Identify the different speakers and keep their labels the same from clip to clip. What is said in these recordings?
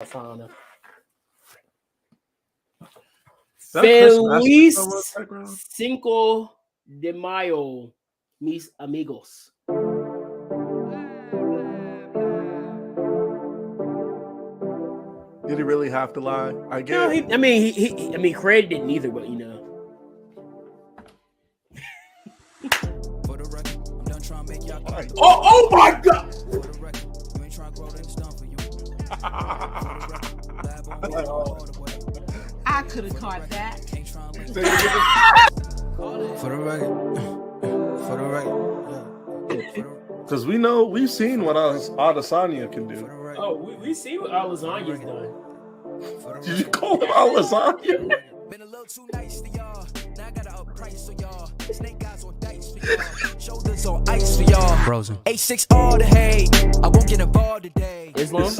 Speaker 1: Fauna.
Speaker 2: Feliz
Speaker 1: Cinco de Mayo, mis amigos.
Speaker 2: Did he really have to lie? I get.
Speaker 1: No, Craig didn't either, but you know. Oh my God!
Speaker 3: I could have caught that.
Speaker 4: For the record.
Speaker 2: Because we've seen what Adesanya can do.
Speaker 1: Oh, we see what Lasagna's done.
Speaker 2: Did you call him Lasagna?
Speaker 4: Been a little too nice to y'all. Now I gotta up price for y'all. Snake eyes on dice for y'all. Shoulders on ice for y'all. Frozen. A6 all the hate. I won't get involved today.
Speaker 1: Islam?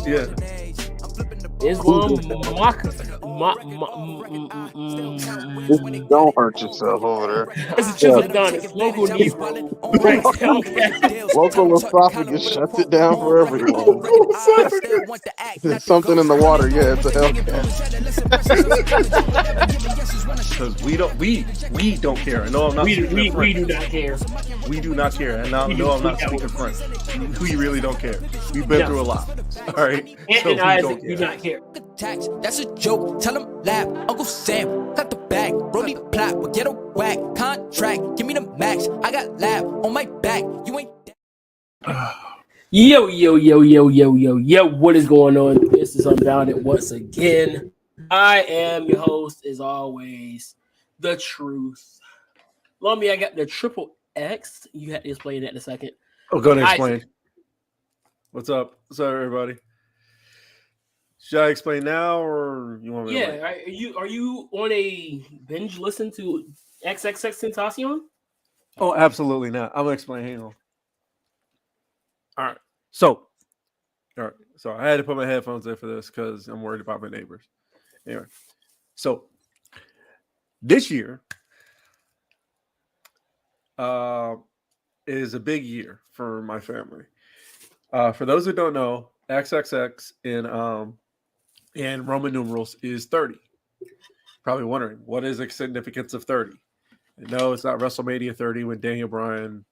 Speaker 2: Yeah.
Speaker 1: Islam.
Speaker 5: Don't hurt yourself over there.
Speaker 1: It's a chisel done. It's local Negro.
Speaker 5: Local esophagus shuts it down for everyone. There's something in the water. Yeah, it's a Hellcat.
Speaker 2: Because we don't care. I know I'm not speaking
Speaker 1: we
Speaker 2: French.
Speaker 1: do not care.
Speaker 2: We do not care. And I know I'm not speaking French. We really don't care. We've been through a lot. All right.
Speaker 1: And Isaac do not care.
Speaker 4: Tax, that's a joke. Tell him laugh. Uncle Sam got the bag. Brody plot, but get a whack. Contract, give me the max. I got lab on my back. You ain't.
Speaker 1: Yo. What is going on? This is Unbounded once again. I am your host, as always, The Truth. Lummy, I got the triple X. You had to explain that in a second.
Speaker 2: Oh, go ahead and explain. What's up? What's up, everybody? Should I explain now, or you want me to wait?
Speaker 1: Are you on a binge listen to XXX Tentacion?
Speaker 2: Oh, absolutely not. I'm gonna explain. Hang on. All right. So I had to put my headphones in for this because I'm worried about my neighbors. Anyway, so this year is a big year for my family. For those who don't know, XXX in Roman numerals is 30. Probably wondering, what is the significance of 30? No, it's not WrestleMania 30 when Daniel Bryan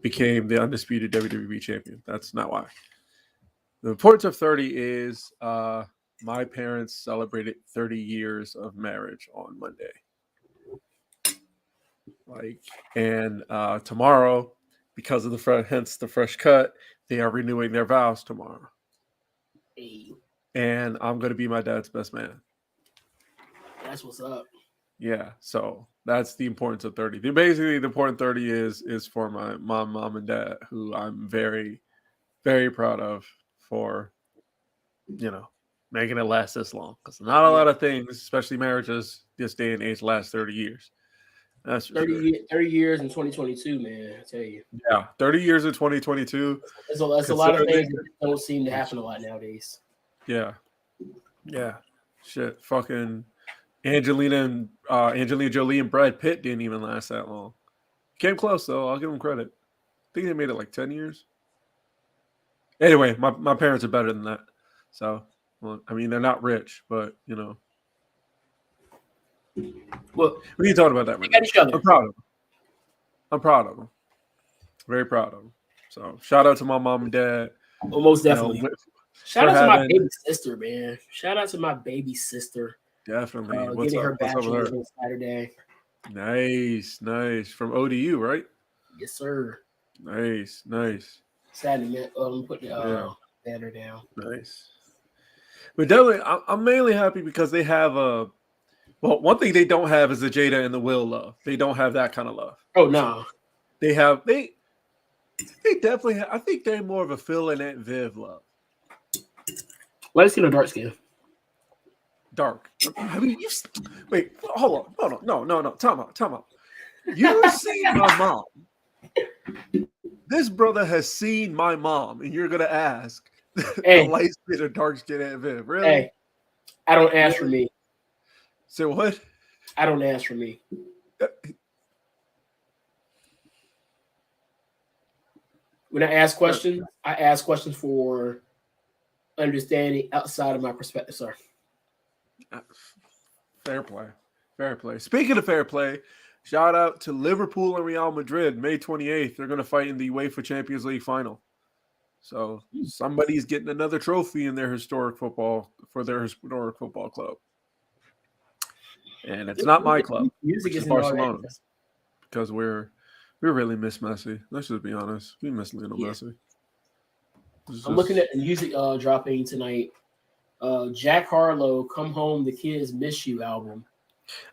Speaker 2: became the undisputed WWE champion. That's not why. The importance of 30 is my parents celebrated 30 years of marriage on Monday. And tomorrow, because of hence the fresh cut, they are renewing their vows tomorrow.
Speaker 1: Hey,
Speaker 2: and I'm going to be my dad's best man.
Speaker 1: That's what's up.
Speaker 2: Yeah, so that's the importance of 30. Basically, the important 30 is for my mom, and dad, who I'm very, very proud of for, making it last this long. Because not a lot of things, especially marriages, this day and age, last 30 years. That's
Speaker 1: 30 years in 2022, man. I tell you.
Speaker 2: Yeah, 30 years in 2022.
Speaker 1: That's a lot of things that don't seem to happen a lot nowadays.
Speaker 2: Yeah. Shit, fucking Angelina Jolie and Brad Pitt didn't even last that long. Came close though. I'll give them credit. I think they made it like 10 years. Anyway, my parents are better than that. So, well, I mean, they're not rich, but Well, we can talk about that. I'm proud of them. Very proud of them. So, shout out to my mom and dad.
Speaker 1: Well, most definitely. Shout out to my baby sister, man. Shout out to my baby sister.
Speaker 2: Definitely.
Speaker 1: Getting her bachelor's on Saturday.
Speaker 2: Nice. From ODU, right?
Speaker 1: Yes, sir.
Speaker 2: Nice.
Speaker 1: Saturday, put the banner down.
Speaker 2: Nice. But definitely, I'm mainly happy because they have one thing they don't have is the Jada and the Will love. They don't have that kind of love.
Speaker 1: Oh no.
Speaker 2: They definitely I think they're more of a Phil and Aunt Viv love.
Speaker 1: Let's see the dark skin.
Speaker 2: Dark. I mean, wait, hold on. No. Time out. You've seen my mom. This brother has seen my mom, and you're gonna ask the light skin or dark skin Aunt Viv. Really?
Speaker 1: Hey, I don't ask for me.
Speaker 2: Say what?
Speaker 1: I don't ask for me. When I ask questions for understanding outside of my perspective, sir.
Speaker 2: Fair play. Fair play. Speaking of fair play, shout out to Liverpool and Real Madrid, May 28th. They're going to fight in the UEFA Champions League final. So somebody's getting another trophy in their historic football club. And it's not my club, which is Barcelona. Because we really miss Messi. Let's just be honest. We miss Lionel Messi.
Speaker 1: I'm looking at the music dropping tonight. Jack Harlow, Come Home, The Kids Miss You album.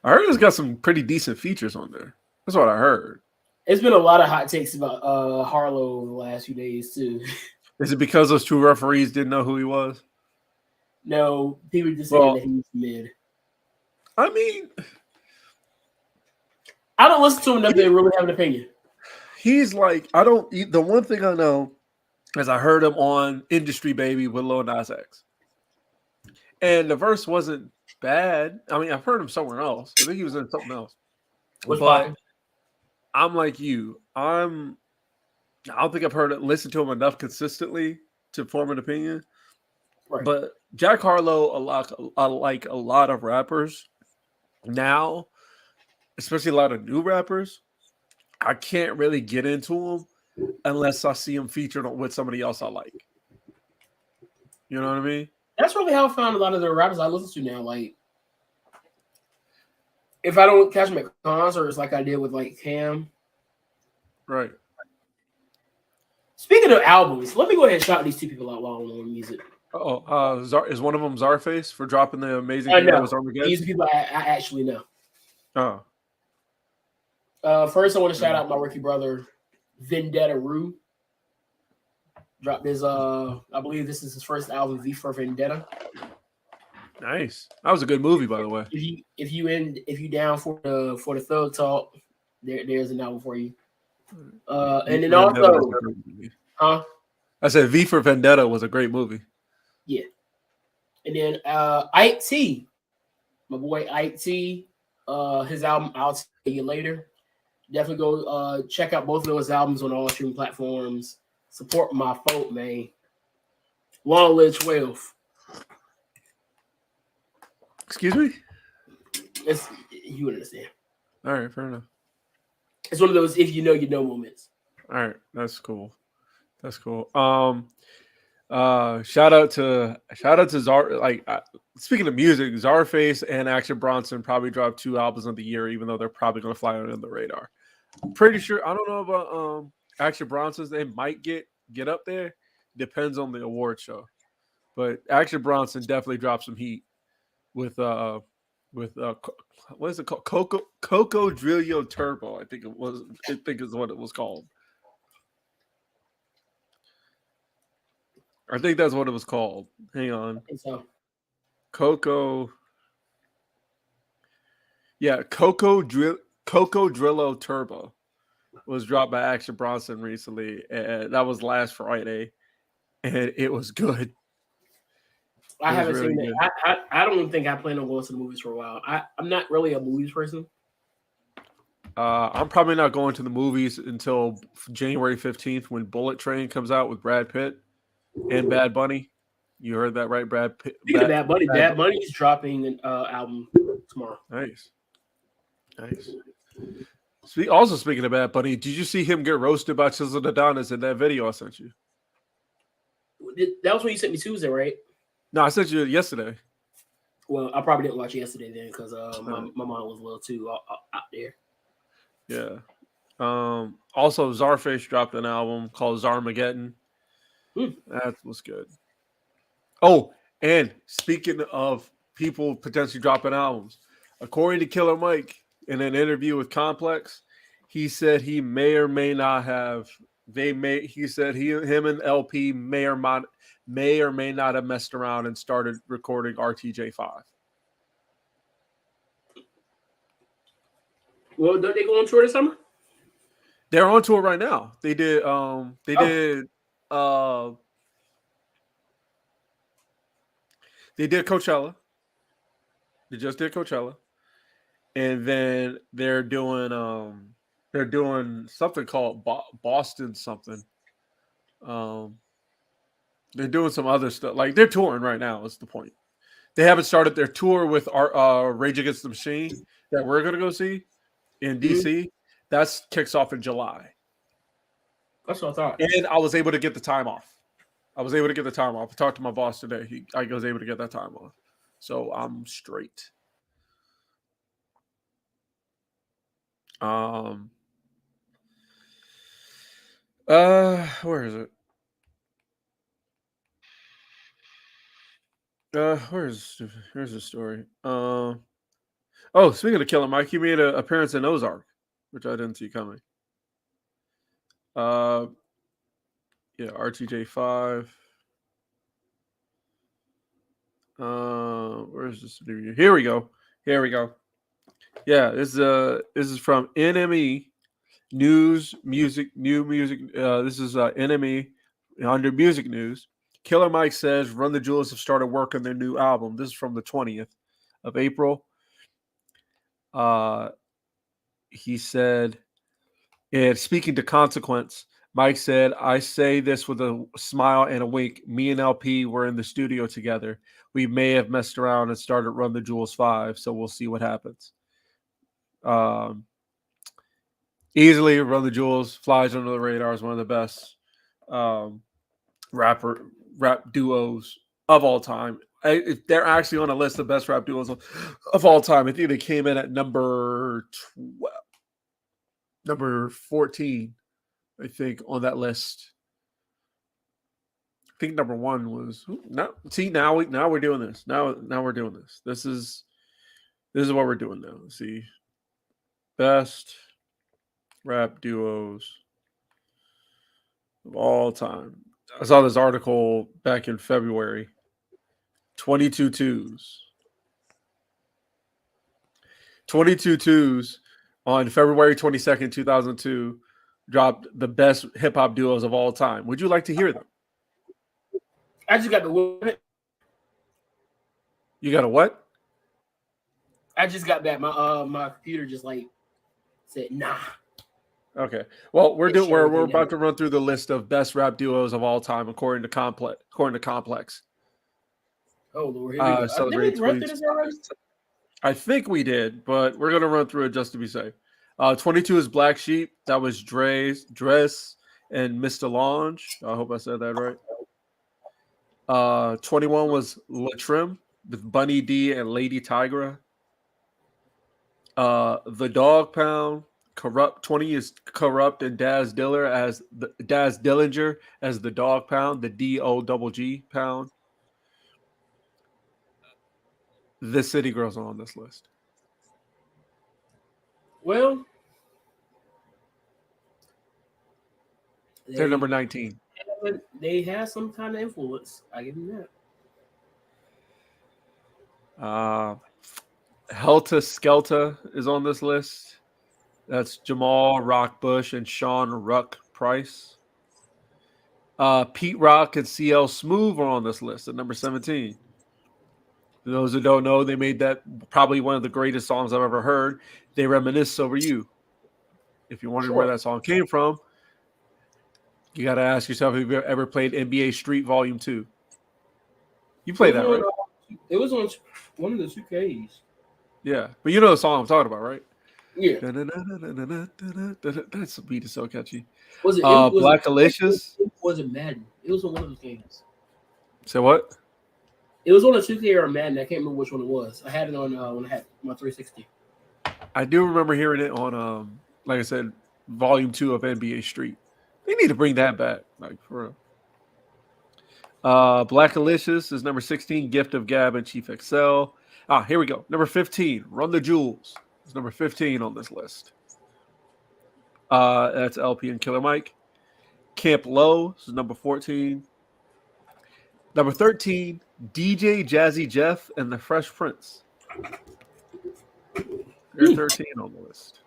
Speaker 2: I heard it's got some pretty decent features on there. That's what I heard.
Speaker 1: It's been a lot of hot takes about Harlow over the last few days, too.
Speaker 2: Is it because those two referees didn't know who he was?
Speaker 1: No, people just saying that he's mid.
Speaker 2: I mean,
Speaker 1: I don't listen to him enough to really have an opinion.
Speaker 2: He's like, the one thing I know is I heard him on Industry Baby with Lil Nas X. And the verse wasn't bad. I mean, I've heard him somewhere else. I think he was in something else. But I'm like you. I don't think I've listened to him enough consistently to form an opinion. Right. But Jack Harlow, like a lot of rappers now, especially a lot of new rappers, I can't really get into him unless I see him featured with somebody else I like. You know what I mean?
Speaker 1: That's really how I found a lot of the rappers I listen to now. Like, if I don't catch them at concerts like I did with like Cam.
Speaker 2: Right.
Speaker 1: Speaking of albums, let me go ahead and shout these two people out while I'm on music.
Speaker 2: Is one of them Czarface for dropping the amazing thing that was Armageddon?
Speaker 1: These people I actually know.
Speaker 2: Oh.
Speaker 1: First, I want to shout out my rookie brother, Vendetta Rue. Dropped his, I believe this is his first album, V for Vendetta.
Speaker 2: Nice. That was a good movie, by the way.
Speaker 1: If you down for the thug talk, there's an album for you. And then also,
Speaker 2: I said V for Vendetta was a great movie.
Speaker 1: Yeah. And then Ike T, my boy Ike T, his album I'll Tell You Later. Definitely go check out both of those albums on all streaming platforms. Support my folk, man. Long live 12.
Speaker 2: Excuse me?
Speaker 1: You understand.
Speaker 2: All right, fair enough.
Speaker 1: It's one of those if you know moments.
Speaker 2: All right, that's cool. That's cool. Shout out to Zar. Speaking of music, Czarface and Action Bronson probably dropped 2 albums of the year, even though they're probably going to fly under the radar. I'm pretty sure. I don't know about Action Bronson's. They might get up there. Depends on the award show, but Action Bronson definitely dropped some heat with what is it called? Coco Drillo Turbo. I think is what it was called. I think that's what it was called. Hang on.
Speaker 1: I think so.
Speaker 2: Coco. Yeah, Coco Drillo Turbo was dropped by Action Bronson recently, and that was last Friday, and it was good.
Speaker 1: I haven't seen it. I don't think I plan on going to the movies for a while. I'm not really a movies person.
Speaker 2: I'm probably not going to the movies until January 15th when Bullet Train comes out with Brad Pitt and Bad Bunny. You heard that right, Brad Pitt?
Speaker 1: Speaking of Bad Bunny, Bad Bunny's dropping an album tomorrow.
Speaker 2: Nice. Speaking of Bad Bunny, did you see him get roasted by Chisel Adonis in that video I sent you?
Speaker 1: That was when you sent me Tuesday, right?
Speaker 2: No, I sent you yesterday.
Speaker 1: Well, I probably didn't watch it yesterday then because my mind was a little too out there.
Speaker 2: Yeah. Also, Czarface dropped an album called Zarmageddon. That was good. Oh, and speaking of people potentially dropping albums, according to Killer Mike, in an interview with Complex, he said he may or may not have. He said him and LP may or may not have messed around and started recording RTJ5.
Speaker 1: Well, don't they go on tour this summer?
Speaker 2: They're on tour right now. They did. They did Coachella. They just did Coachella, and then they're doing something called Boston something. They're doing some other stuff. Like they're touring right now. Is the point? They haven't started their tour with our Rage Against the Machine that we're gonna go see in DC. That kicks off in July.
Speaker 1: That's what I thought.
Speaker 2: And I was able to get the time off. I talked to my boss today. I was able to get that time off. So I'm straight. Where is it? Here's the story. Speaking of Killer Mike, he made an appearance in Ozark, which I didn't see coming. RTJ5. Where's this interview? Here we go. Yeah, this is from NME News Music New Music. This is NME under Music News. Killer Mike says Run the Jewels have started work on their new album. This is from the 20th of April. He said, and speaking to Consequence, Mike said, I say this with a smile and a wink. Me and LP were in the studio together. We may have messed around and started Run the Jewels 5, so we'll see what happens. Easily Run the Jewels flies under the radar, is one of the best rap duos of all time. They're actually on a list of best rap duos of all time. I think they came in at number 14, I think, on that list. I think number 1 was now we're doing this. Now we're doing this. This is what we're doing now. Let's see. Best rap duos of all time. I saw this article back in February. 22 Twos. 22 Twos on February 22nd, 2002 dropped the best hip hop duos of all time. Would you like to hear them?
Speaker 1: I just got the whip.
Speaker 2: You got a what?
Speaker 1: I just got back. My computer just said nah.
Speaker 2: Okay. Well, we're about to run through the list of best rap duos of all time according to Complex.
Speaker 1: Oh Lord, here we go. Did we run through this already?
Speaker 2: I think we did, but we're gonna run through it just to be safe. 22 is Black Sheep. That was Dress and Mr. Lange. I hope I said that right. 21 was Latrim with Bunny D and Lady Tigra. The Dog Pound. Corrupt 20 is Corrupt and Daz Dillinger as the Dog Pound, the DOGG Pound. The City Girls are on this list.
Speaker 1: Well,
Speaker 2: they're number 19.
Speaker 1: They have some kind of influence. I give them that.
Speaker 2: Helter Skelter is on this list. That's Jamal Rockbush and Sean Ruck Price. Pete Rock and CL Smooth are on this list at number 17. For those who don't know, they made that probably one of the greatest songs I've ever heard. They Reminisce Over You. If you wondered where that song came from, you got to ask yourself if you've ever played NBA Street Volume 2. You played that, right?
Speaker 1: It was on one of the 2Ks.
Speaker 2: Yeah, but you know the song I'm talking about, right?
Speaker 1: Yeah.
Speaker 2: That beat is so catchy.
Speaker 1: Was it
Speaker 2: Black Alicious?
Speaker 1: It wasn't Madden. It was on one of those games.
Speaker 2: Say what?
Speaker 1: It was on a 2K or a Madden. I can't remember which one it was. I had it on when I had my 360.
Speaker 2: I do remember hearing it on, like I said, Volume 2 of NBA Street. They need to bring that back, like for real. Black Alicious is number 16. Gift of Gab and Chief XL. Here we go. Number 15. Run the Jewels is number 15 on this list. That's LP and Killer Mike. Camp Low is number 14. Number 13. DJ Jazzy Jeff and the Fresh Prince. They're 13 on the list.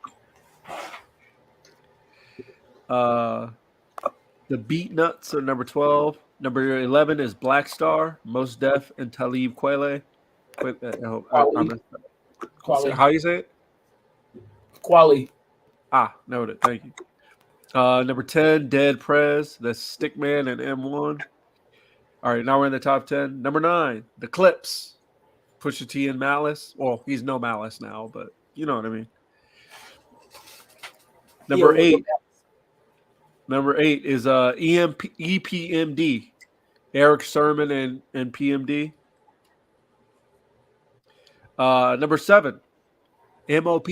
Speaker 2: The Beat Nuts are number 12. Number 11 is Black Star, Mos Def, and Talib Kweli. How you say it?
Speaker 1: Kweli.
Speaker 2: Noted. Thank you. Number 10, Dead Prez. That's Stickman and M1. All right, now we're in the top 10. Number 9, The Clips. Pusha T and Malice. Well, he's no Malice now, but you know what I mean. Number
Speaker 1: Yeah,
Speaker 2: 8. Number 8 is EPMD. Eric Sermon and PMD. Number 7, MOP.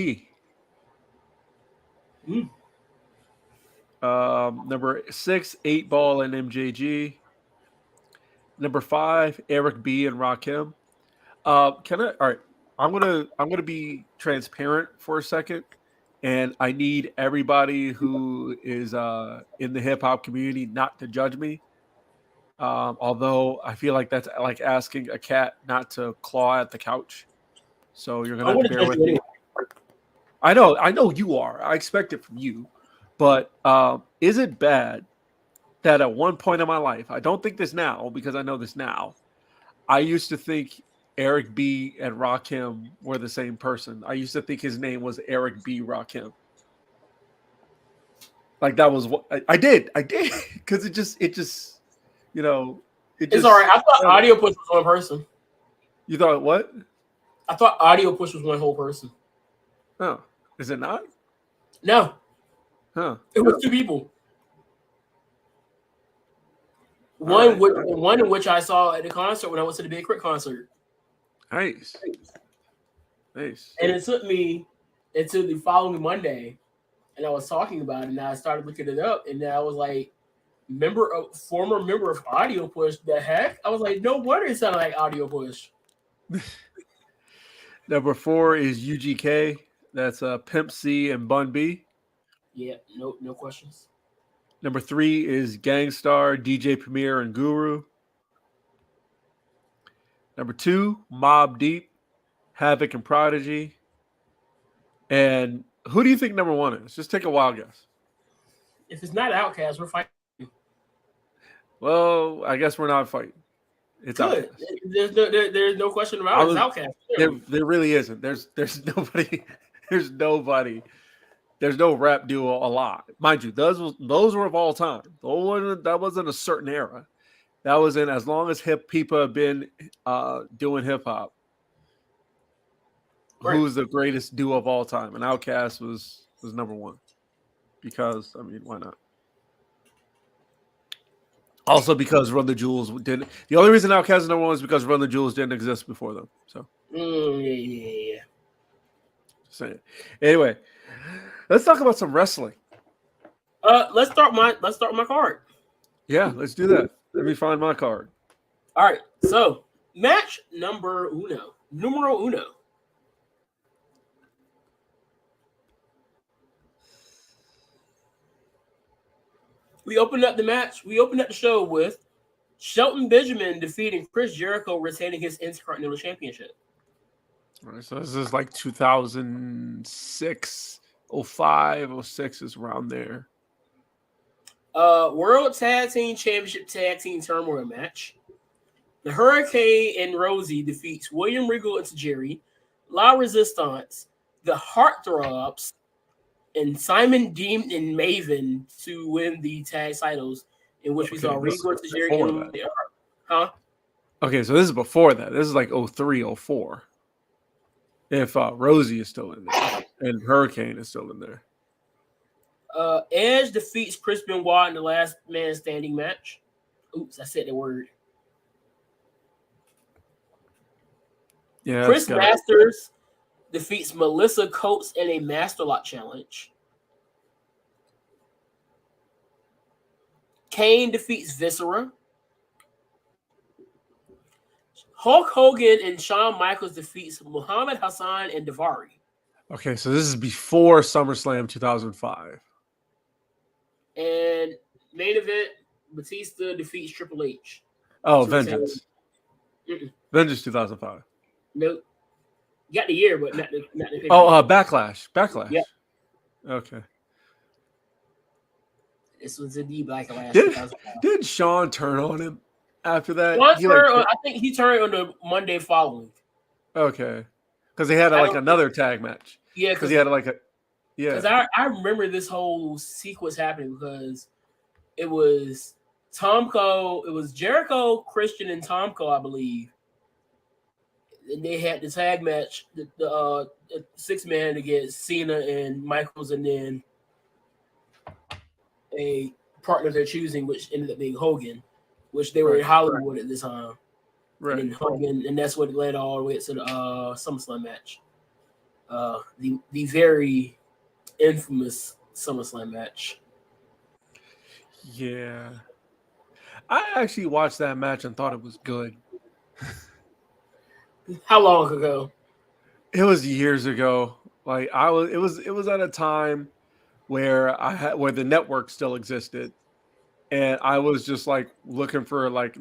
Speaker 2: Number 6, 8 Ball and MJG. Number 5, Eric B and Rakim. All right. I'm gonna be transparent for a second, and I need everybody who is in the hip hop community not to judge me. Although I feel like that's like asking a cat not to claw at the couch. So you're gonna have to bear with me. I know you are. I expect it from you. But is it bad that at one point in my life, I don't think this now because I know this now, I used to think Eric B and Rakim were the same person. I used to think his name was Eric B Rakim. Like that was what I did because it just you know
Speaker 1: it's all right. I thought Audio Push was one person.
Speaker 2: You thought what?
Speaker 1: I thought Audio Push was one whole person.
Speaker 2: Oh, is it not?
Speaker 1: No.
Speaker 2: Huh.
Speaker 1: It was 2 people. One in which I saw at the concert when I went to the Big Crit concert.
Speaker 2: Nice.
Speaker 1: And it took me until the following Monday, and I was talking about it, and I started looking it up, and then I was like, former member of Audio Push. The heck? I was like, no wonder it sounded like Audio Push.
Speaker 2: Number 4 is UGK. That's Pimp C and Bun B.
Speaker 1: Yeah, no questions.
Speaker 2: Number 3 is Gangstar, DJ Premier, and Guru. Number 2, Mobb Deep, Havoc and Prodigy. And who do you think number 1 is? Just take a wild guess.
Speaker 1: If it's not Outkast, we're fighting.
Speaker 2: Well, I guess we're not fighting. It's
Speaker 1: good.
Speaker 2: Outkast.
Speaker 1: There's no question about it. It's Outkast.
Speaker 2: There really isn't. There's nobody. There's nobody. There's no rap duo a lot. Mind you, those were of all time. That wasn't a certain era. That was in as long as people have been doing hip hop. Right. Who's the greatest duo of all time? And Outkast was number 1. Because I mean, why not? Also because Run the Jewels didn't. The only reason Outkast is number 1 is because Run the Jewels didn't exist before them. So
Speaker 1: yeah.
Speaker 2: Just saying. Anyway. Let's talk about some wrestling.
Speaker 1: Let's start my card.
Speaker 2: Yeah, let's do that. Let me find my card.
Speaker 1: All right. So, match numero uno. We opened up the match. We opened up the show with Shelton Benjamin defeating Chris Jericho, retaining his Intercontinental Championship.
Speaker 2: All right, so this is like 2006. 05, 06 is around there.
Speaker 1: World Tag Team Championship Tag Team Turmoil match. The Hurricane and Rosie defeats William Regal and Tajiri, La Resistance, the Heartthrobs, and Simon Dean and Maven to win the tag titles, in which we saw Regal and Tajiri. Huh?
Speaker 2: Okay, so this is before that. This is like 03, 04. If Rosie is still in there and Hurricane is still in there.
Speaker 1: Edge defeats Chris Benoit in the last man standing match. Oops, I said the word.
Speaker 2: Yeah.
Speaker 1: Chris Masters defeats Melissa Coates in a Master Lock challenge. Kane defeats Viscera. Hulk Hogan and Shawn Michaels defeats Muhammad Hassan and Daivari.
Speaker 2: Okay, so this is before SummerSlam 2005.
Speaker 1: And main event, Batista defeats Triple H.
Speaker 2: Oh, Vengeance. Vengeance 2005.
Speaker 1: Nope. You got the year, but not the picture.
Speaker 2: Backlash.
Speaker 1: Yeah.
Speaker 2: Okay.
Speaker 1: This was the Backlash.
Speaker 2: Did Shawn turn on him after that?
Speaker 1: I think he turned on the Monday following.
Speaker 2: Okay. Because they had another tag match.
Speaker 1: Yeah.
Speaker 2: Because he had
Speaker 1: Because I remember this whole sequence happening because it was Tomko, it was Jericho, Christian, and Tomko, I believe. And they had the tag match, the 6-man against Cena and Michaels, and then a partner they're choosing, which ended up being Hogan, which they were in Hollywood at the time.
Speaker 2: Right.
Speaker 1: And then Hogan, and that's what led all the way to the SummerSlam match. The very infamous SummerSlam match.
Speaker 2: Yeah. I actually watched that match and thought it was good.
Speaker 1: How long ago?
Speaker 2: It was years ago. Like it was at a time where where the network still existed. And I was just like looking for like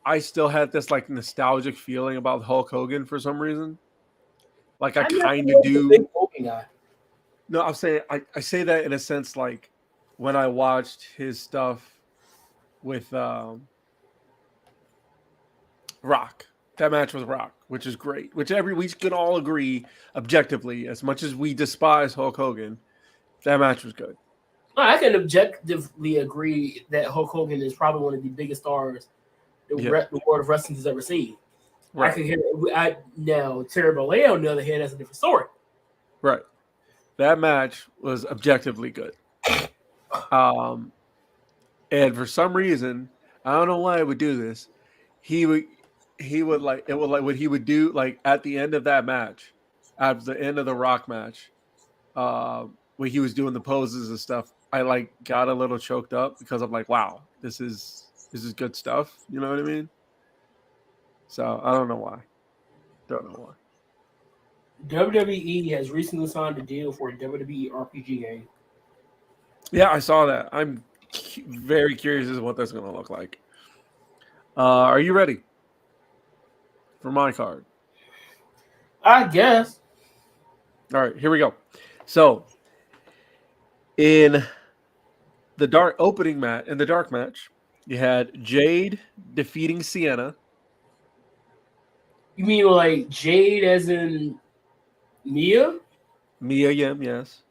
Speaker 2: I still had this like nostalgic feeling about Hulk Hogan for some reason. Like I kind of do.
Speaker 1: Big Hogan guy.
Speaker 2: No, I'm saying I say that in a sense like when I watched his stuff with Rock. That match with Rock, which is great. Which we can all agree objectively, as much as we despise Hulk Hogan, that match was good.
Speaker 1: I can objectively agree that Hulk Hogan is probably one of the biggest stars the world of wrestling has ever seen. Right. I can hear now Terry Bollea, on the other hand, that's a different story.
Speaker 2: Right. That match was objectively good. And for some reason, I don't know why I would do this. He would like what he would do like at the end of that match, at the end of the Rock match, when he was doing the poses and stuff. I like got a little choked up because I'm like, wow, this is good stuff. You know what I mean? So I don't know why.
Speaker 1: WWE has recently signed a deal for a WWE RPG game.
Speaker 2: Yeah, I saw that. I'm very curious as to what that's going to look like. Are you ready for my card?
Speaker 1: I guess.
Speaker 2: All right, here we go. So, in the dark match, you had Jade defeating Sienna.
Speaker 1: You mean like Jade as in Mia?
Speaker 2: Mia Yim, yes.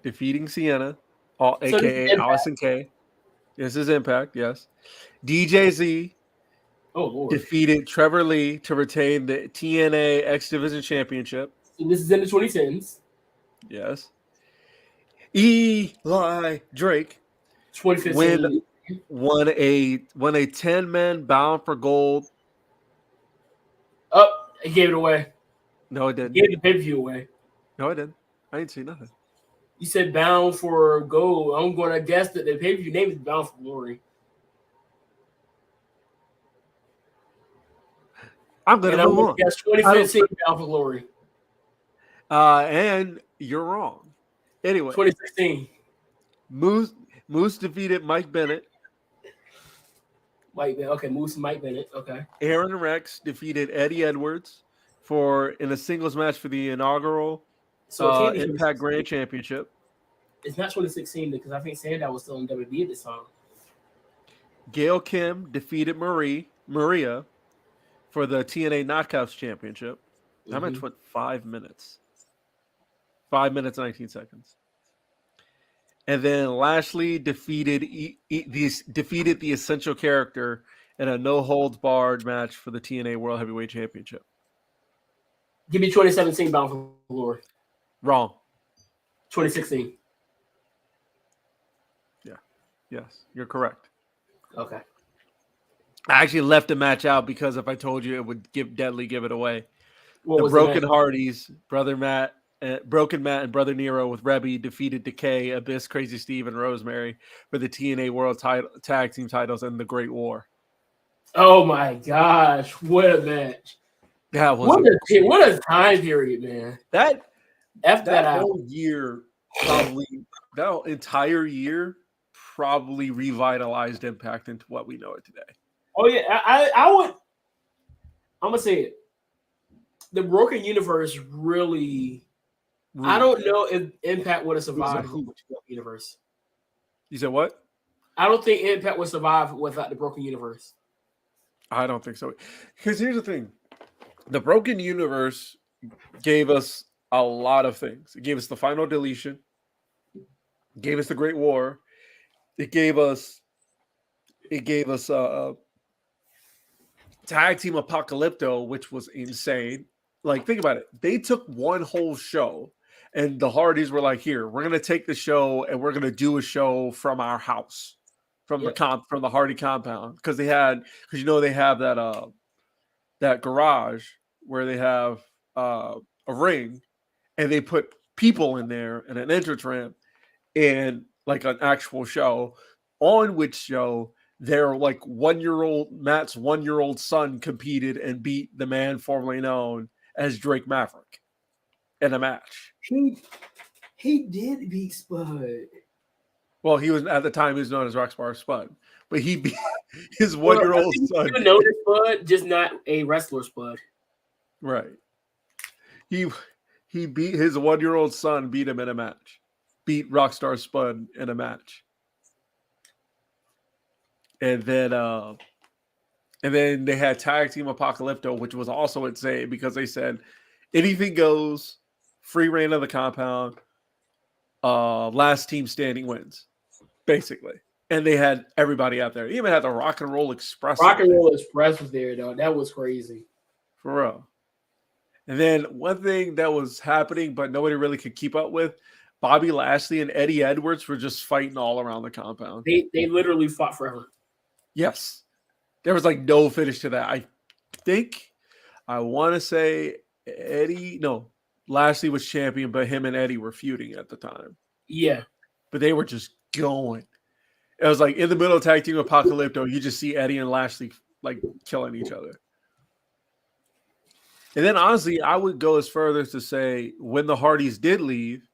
Speaker 2: Defeating Sienna, aka Allison Kay. This is Impact, yes. DJZ defeated Trevor Lee to retain the TNA X Division Championship.
Speaker 1: And this is in the 2010s.
Speaker 2: Yes. Eli Drake
Speaker 1: 2015
Speaker 2: won a 10-man Bound for Gold.
Speaker 1: Oh, it gave it away.
Speaker 2: No, it didn't.
Speaker 1: Gave the pay-per-view away.
Speaker 2: No, it didn't. I didn't see nothing.
Speaker 1: You said Bound for Gold. I'm going to guess that the pay-per-view name is Bound for Glory.
Speaker 2: I'm going to move on.
Speaker 1: Guess 2015 Bound for Glory.
Speaker 2: And you're wrong. Anyway,
Speaker 1: 2016.
Speaker 2: Moose defeated Mike Bennett.
Speaker 1: Moose and Mike Bennett. Okay.
Speaker 2: Aaron Rex defeated Eddie Edwards in a singles match for the inaugural Impact Grand Championship.
Speaker 1: It's not 2016 because I think Sandow was still in WWE at this time.
Speaker 2: Gail Kim defeated Maria for the TNA Knockouts Championship. That match went 5 minutes. 5 minutes, 19 seconds. And then Lashley defeated the Essential Character in a no-holds-barred match for the TNA World Heavyweight Championship.
Speaker 1: Give me 2017 Bound for Glory.
Speaker 2: Wrong.
Speaker 1: 2016.
Speaker 2: Yeah. Yes, you're correct.
Speaker 1: Okay.
Speaker 2: I actually left the match out because if I told you, it would give it away.
Speaker 1: The
Speaker 2: Broken Hardys, Broken Matt and Brother Nero with Rebby defeated Decay, Abyss, Crazy Steve, and Rosemary for the TNA World Tag Team titles and the Great War.
Speaker 1: Oh my gosh, what a match!
Speaker 2: That was
Speaker 1: what a time period, man.
Speaker 2: That whole year that entire year probably revitalized Impact into what we know it today.
Speaker 1: Oh yeah, I'm gonna say it. The Broken Universe really. I don't know if Impact would have survived the Broken Universe.
Speaker 2: You said what?
Speaker 1: I don't think Impact would survive without the Broken Universe.
Speaker 2: I don't think so. Because here's the thing. The Broken Universe gave us a lot of things. It gave us the Final Deletion. It gave us the Great War. It gave us it gave us Tag Team Apocalypto, which was insane. Like, think about it. They took one whole show, and the Hardys were like, "Here, we're gonna take the show, and we're gonna do a show from our house, from the Hardy compound, because they have that garage where they have a ring, and they put people in there and an entrance ramp, and like an actual show, on which show." Their like Matt's 1-year-old son competed and beat the man formerly known as Drake Maverick in a match.
Speaker 1: He did beat Spud.
Speaker 2: Well, he was at the time he was known as Rockstar Spud, but he beat his 1-year-old son.
Speaker 1: He known as Spud, just not a wrestler Spud.
Speaker 2: Right. He beat his 1-year-old son, beat him in a match. Beat Rockstar Spud in a match. And then they had Tag Team Apocalypto, which was also insane because they said anything goes, free reign of the compound, last team standing wins, basically. And they had everybody out there. They even had the Rock and Roll Express.
Speaker 1: Rock and Roll Express was there, though. That was crazy.
Speaker 2: For real. And then one thing that was happening, but nobody really could keep up with, Bobby Lashley and Eddie Edwards were just fighting all around the compound.
Speaker 1: They literally fought forever.
Speaker 2: Yes. There was like no finish to that. I want to say Lashley was champion, but him and Eddie were feuding at the time.
Speaker 1: Yeah.
Speaker 2: But they were just going. It was like in the middle of Tag Team Apocalypto, you just see Eddie and Lashley like killing each other. And then honestly, I would go as further as to say when the Hardys did leave,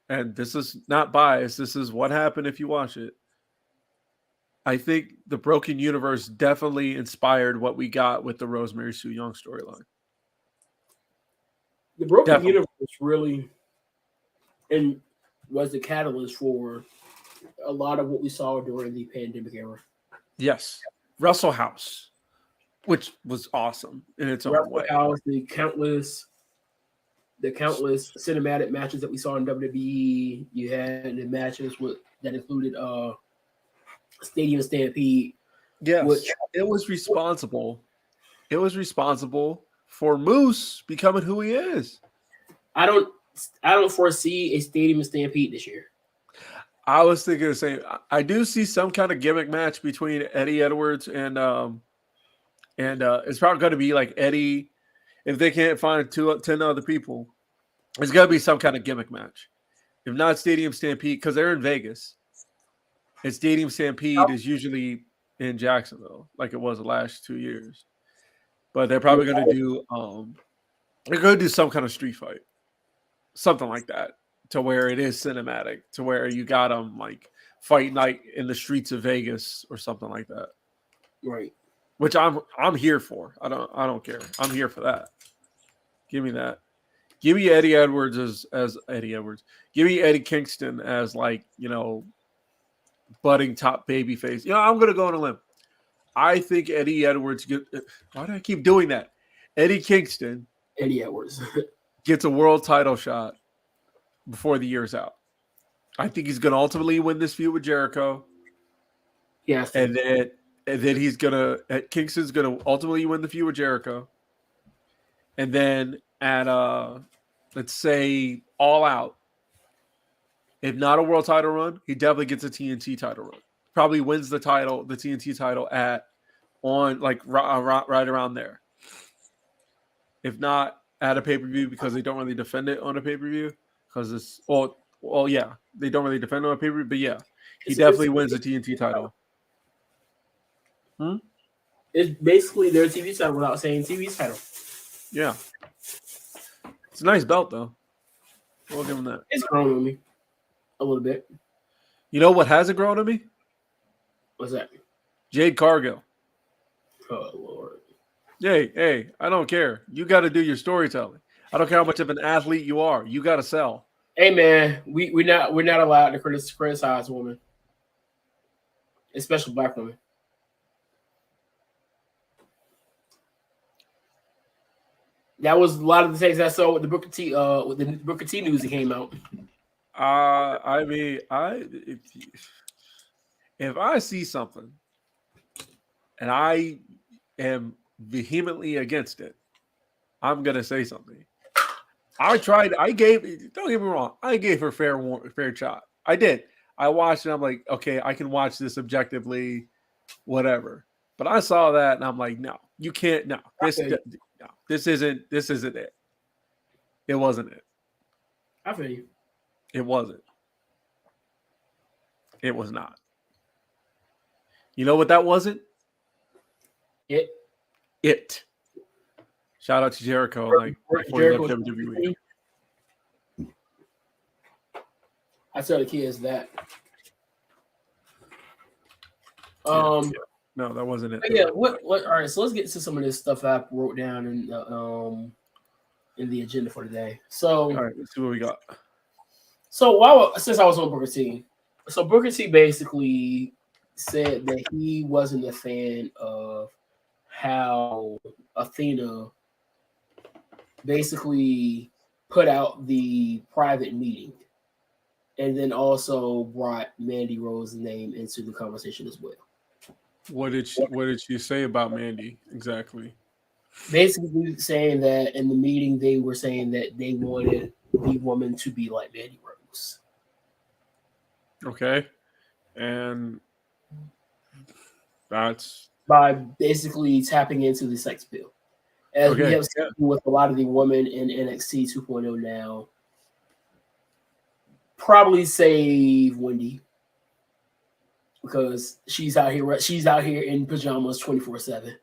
Speaker 2: and this is not biased, this is what happened if you watch it. I think the Broken Universe definitely inspired what we got with the Rosemary Sue Young storyline.
Speaker 1: The Broken Universe really was the catalyst for a lot of what we saw during the pandemic era.
Speaker 2: Yes. Wrestle House, which was awesome in its own way.
Speaker 1: House, the countless cinematic matches that we saw in WWE. You had the matches that included Stadium Stampede.
Speaker 2: Yes, it was responsible. It was responsible for Moose becoming who he is.
Speaker 1: I don't foresee a Stadium Stampede this year.
Speaker 2: I was thinking the same. I do see some kind of gimmick match between Eddie Edwards and it's probably going to be like Eddie. If they can't find 10 other people, it's got to be some kind of gimmick match. If not Stadium Stampede, because they're in Vegas. And Stadium Stampede is usually in Jacksonville, like it was the last 2 years. But they're probably going to do some kind of street fight, something like that, to where it is cinematic, to where you got them like fight night in the streets of Vegas or something like that.
Speaker 1: Right.
Speaker 2: Which I'm here for. I don't care. I'm here for that. Give me that. Give me Eddie Edwards as Eddie Edwards. Give me Eddie Kingston as like, budding top babyface. I'm going to go on a limb. I think Eddie Edwards why do I keep doing that? Eddie Kingston.
Speaker 1: Eddie Edwards.
Speaker 2: Gets a world title shot before the year's out. I think he's going to ultimately win this feud with Jericho.
Speaker 1: Yes.
Speaker 2: And then Kingston's going to ultimately win the feud with Jericho. And then at, let's say, All Out, if not a world title run, he definitely gets a TNT title run. Probably wins the TNT title right around there. If not at a pay-per-view, because they don't really defend it on a pay-per-view. Because it's they don't really defend it on a pay-per-view, but yeah, he definitely wins the TNT title.
Speaker 1: It's basically their TV title without saying TV title.
Speaker 2: Yeah. It's a nice belt, though. We'll give him that.
Speaker 1: It's grown on me a little bit.
Speaker 2: You know what hasn't grown on me?
Speaker 1: What's that?
Speaker 2: Jade Cargill.
Speaker 1: Oh, Lord.
Speaker 2: Hey, I don't care. You got to do your storytelling. I don't care how much of an athlete you are. You got to sell.
Speaker 1: Hey, man, we're not allowed to criticize women, especially black women. That was a lot of the things I saw with the Booker T news that came out.
Speaker 2: I mean, if I see something and I am vehemently against it, I'm gonna say something. I tried. I gave. Don't get me wrong. I gave her fair shot. I did. I watched it. I'm like, okay, I can watch this objectively, whatever. But I saw that, and I'm like, no, you can't. No, this isn't it. It wasn't it.
Speaker 1: I feel you.
Speaker 2: It wasn't. It was not. You know what that wasn't? It. Shout out to Jericho. Like before he left WWE.
Speaker 1: I tell the kids that.
Speaker 2: No, that wasn't it.
Speaker 1: Yeah. What? All right. So let's get to some of this stuff I wrote down in the agenda for today. So,
Speaker 2: all right, let's see what we got.
Speaker 1: So since I was on Booker T, so Booker T basically said that he wasn't a fan of how Athena basically put out the private meeting, and then also brought Mandy Rose's name into the conversation as well.
Speaker 2: What did she say about Mandy exactly?
Speaker 1: Basically saying that in the meeting they were saying that they wanted the woman to be like Mandy Rose.
Speaker 2: Okay. And that's
Speaker 1: by basically tapping into the sex appeal. As we have seen with a lot of the women in NXT 2.0 now, probably save Wendy because she's out here in pajamas 24/7.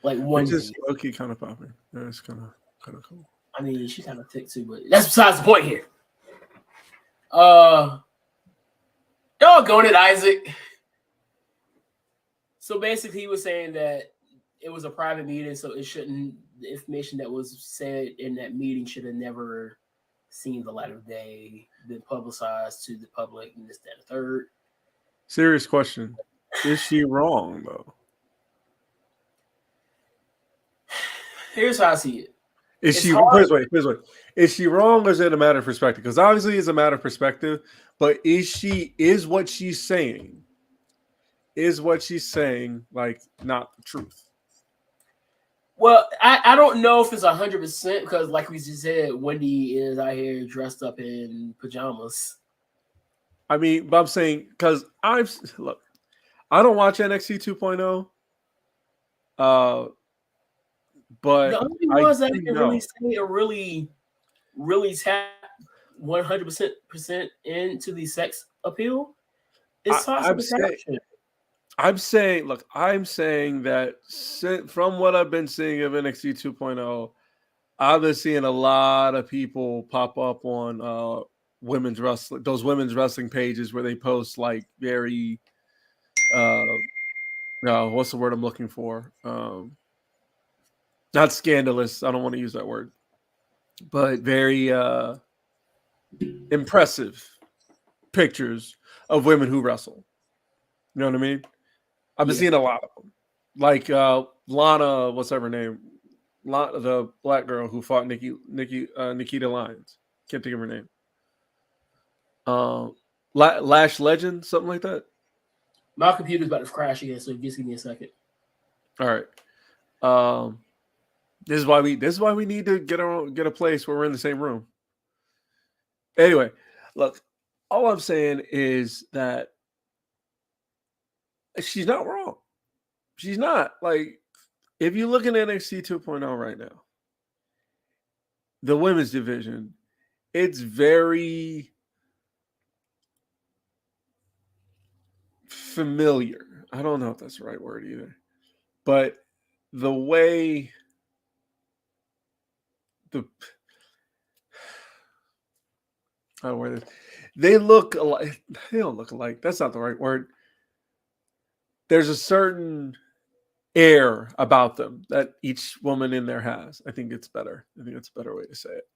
Speaker 1: Like one,
Speaker 2: which is okay, kind of popping. That's kind of cool.
Speaker 1: I mean, she's kind of thick too, but that's besides the point here. Y'all going it, Isaac. So basically, he was saying that it was a private meeting, so it shouldn't. The information that was said in that meeting should have never seen the light of day, been publicized to the public, and this, that, and the third.
Speaker 2: Serious question: is she wrong though?
Speaker 1: Here's how I see it.
Speaker 2: Is she wrong? Is she wrong, or is it a matter of perspective? Because obviously, it's a matter of perspective. But is what she's saying? Is what she's saying like not the truth?
Speaker 1: Well, I don't know if it's 100% because, like we just said, Wendy is out here dressed up in pajamas.
Speaker 2: I mean, but I'm saying because I don't watch NXT 2.0. But
Speaker 1: the only ones that can really say are really tap 100% into the sex appeal is I'm
Speaker 2: saying that from what I've been seeing of NXT 2.0, I've been seeing a lot of people pop up on women's wrestling pages where they post like very what's the word I'm looking for? Not scandalous. I don't want to use that word, but very impressive pictures of women who wrestle. You know what I mean? I've been seeing a lot of them, like Lana. What's her name? Lana, the black girl who fought Nikita Lyons. Can't think of her name. Lash Legend, something like that.
Speaker 1: My computer's about to crash again, so just give me a second.
Speaker 2: All right. This is why we need to get a place where we're in the same room. Anyway, look, all I'm saying is that she's not wrong. She's not. Like, if you look at NXT 2.0 right now, the women's division, it's very familiar. I don't know if that's the right word either. But the way they look alike. They don't look alike. That's not the right word. There's a certain air about them that each woman in there has. I think it's better. I think it's a better way to say it.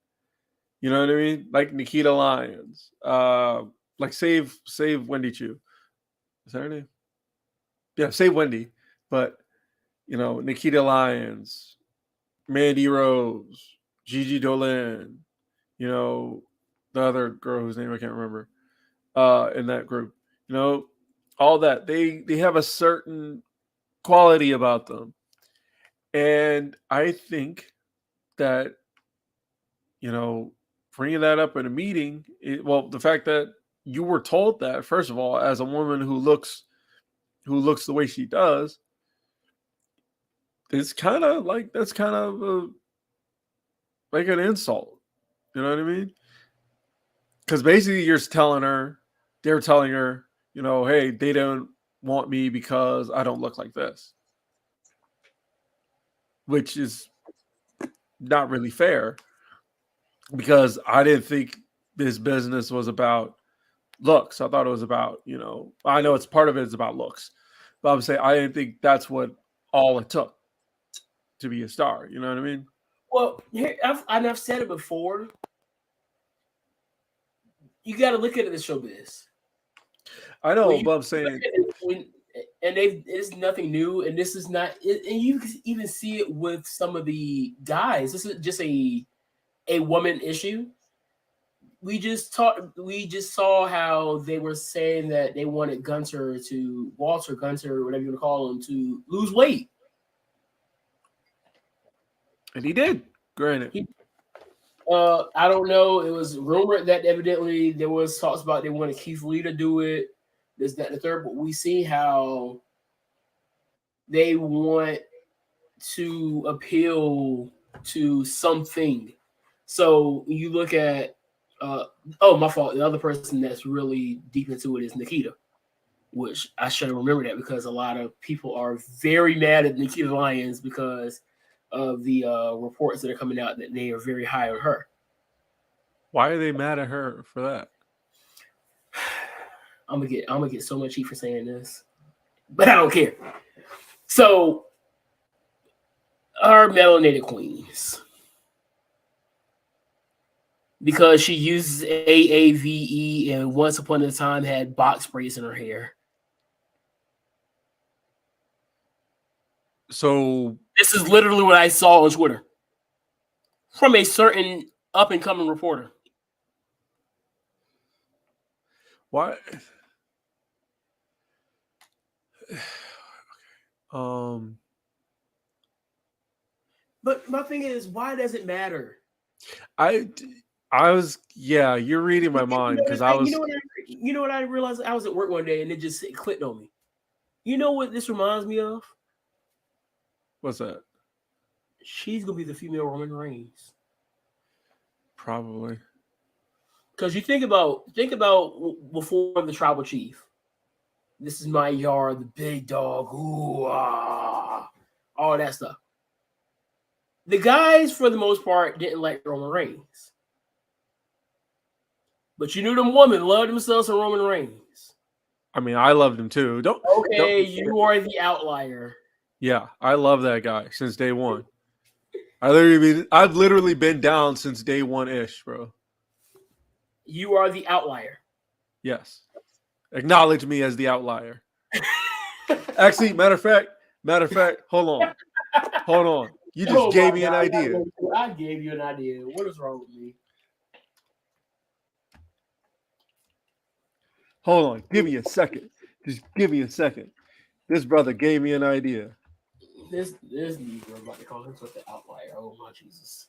Speaker 2: You know what I mean? Like Nikita Lyons. Like save Wendy Chu. Is that her name? Yeah, save Wendy. But Nikita Lyons, Mandy Rose, Gigi Dolan, the other girl whose name I can't remember, in that group. all that. They have a certain quality about them. And I think that, bringing that up in a meeting, the fact that you were told that, first of all, as a woman who looks the way she does, it's kind of like, that's kind of like an insult. You know what I mean? Because basically they're telling her, hey, they don't want me because I don't look like this, which is not really fair, because I didn't think this business was about looks. I thought it was about, I know it's part of it is about looks, but I'm saying I didn't think that's what all it took to be a star. You know what I mean?
Speaker 1: Well, here I've said it before. You got to look at it as showbiz.
Speaker 2: I know, but I'm saying,
Speaker 1: it's nothing new, and this is not. And you can even see it with some of the guys. This is just a woman issue. We just saw how they were saying that they wanted Walter Gunter, whatever you want to call him, to lose weight.
Speaker 2: And he did, granted.
Speaker 1: I don't know. It was rumored that evidently there was talks about they wanted Keith Lee to do it, this, that, and the third. But we see how they want to appeal to something. So you look at, my fault. The other person that's really deep into it is Nikita, which I should have remembered that, because a lot of people are very mad at Nikita Lyons because of the reports that are coming out that they are very high on her.
Speaker 2: Why are they mad at her for that?
Speaker 1: I'm gonna get so much heat for saying this, but I don't care. So, our melanated queens, because she uses AAVE and once upon a time had box braids in her hair.
Speaker 2: So
Speaker 1: this is literally what I saw on Twitter from a certain up and coming reporter.
Speaker 2: Why?
Speaker 1: But my thing is, why does it matter?
Speaker 2: I was, you're reading my mind, because
Speaker 1: you know what I realized? I was at work one day and it clicked on me. You know what this reminds me of?
Speaker 2: What's that?
Speaker 1: She's gonna be the female Roman Reigns.
Speaker 2: Probably.
Speaker 1: Because you think about before the tribal chief. This is my yard, the big dog, ooh, ah, all that stuff. The guys, for the most part, didn't like Roman Reigns. But you knew them women loved themselves some Roman Reigns.
Speaker 2: I mean, I loved him too.
Speaker 1: You are the outlier.
Speaker 2: Yeah, I love that guy since day one. I've literally been down since day one-ish, bro.
Speaker 1: You are the outlier.
Speaker 2: Yes. Acknowledge me as the outlier. Actually, matter of fact, hold on. You just gave me an idea.
Speaker 1: I gave you an idea. What is wrong with me?
Speaker 2: Hold on. Give me a second. Just give me a second. This brother gave me an idea.
Speaker 1: This Negro about to call himself the outlier. Oh my Jesus!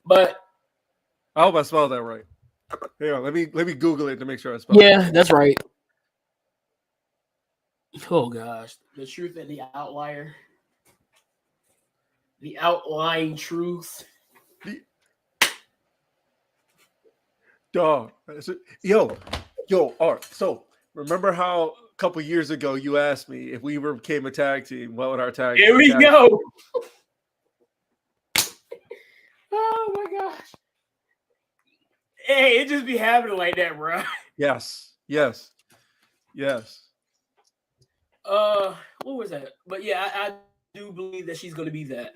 Speaker 1: But
Speaker 2: I hope I spelled that right. Hang on, let me Google it to make sure I spelled it.
Speaker 1: Yeah, that's right. Oh gosh, the truth and the outlier, the outlying truth.
Speaker 2: Dog, yo, all right. So remember how a couple years ago you asked me if we became a tag team, what would our tag?
Speaker 1: Here we go. Oh my gosh. Hey, it just be happening like that, bro.
Speaker 2: Yes.
Speaker 1: What was that? But yeah, I do believe that she's going to be that,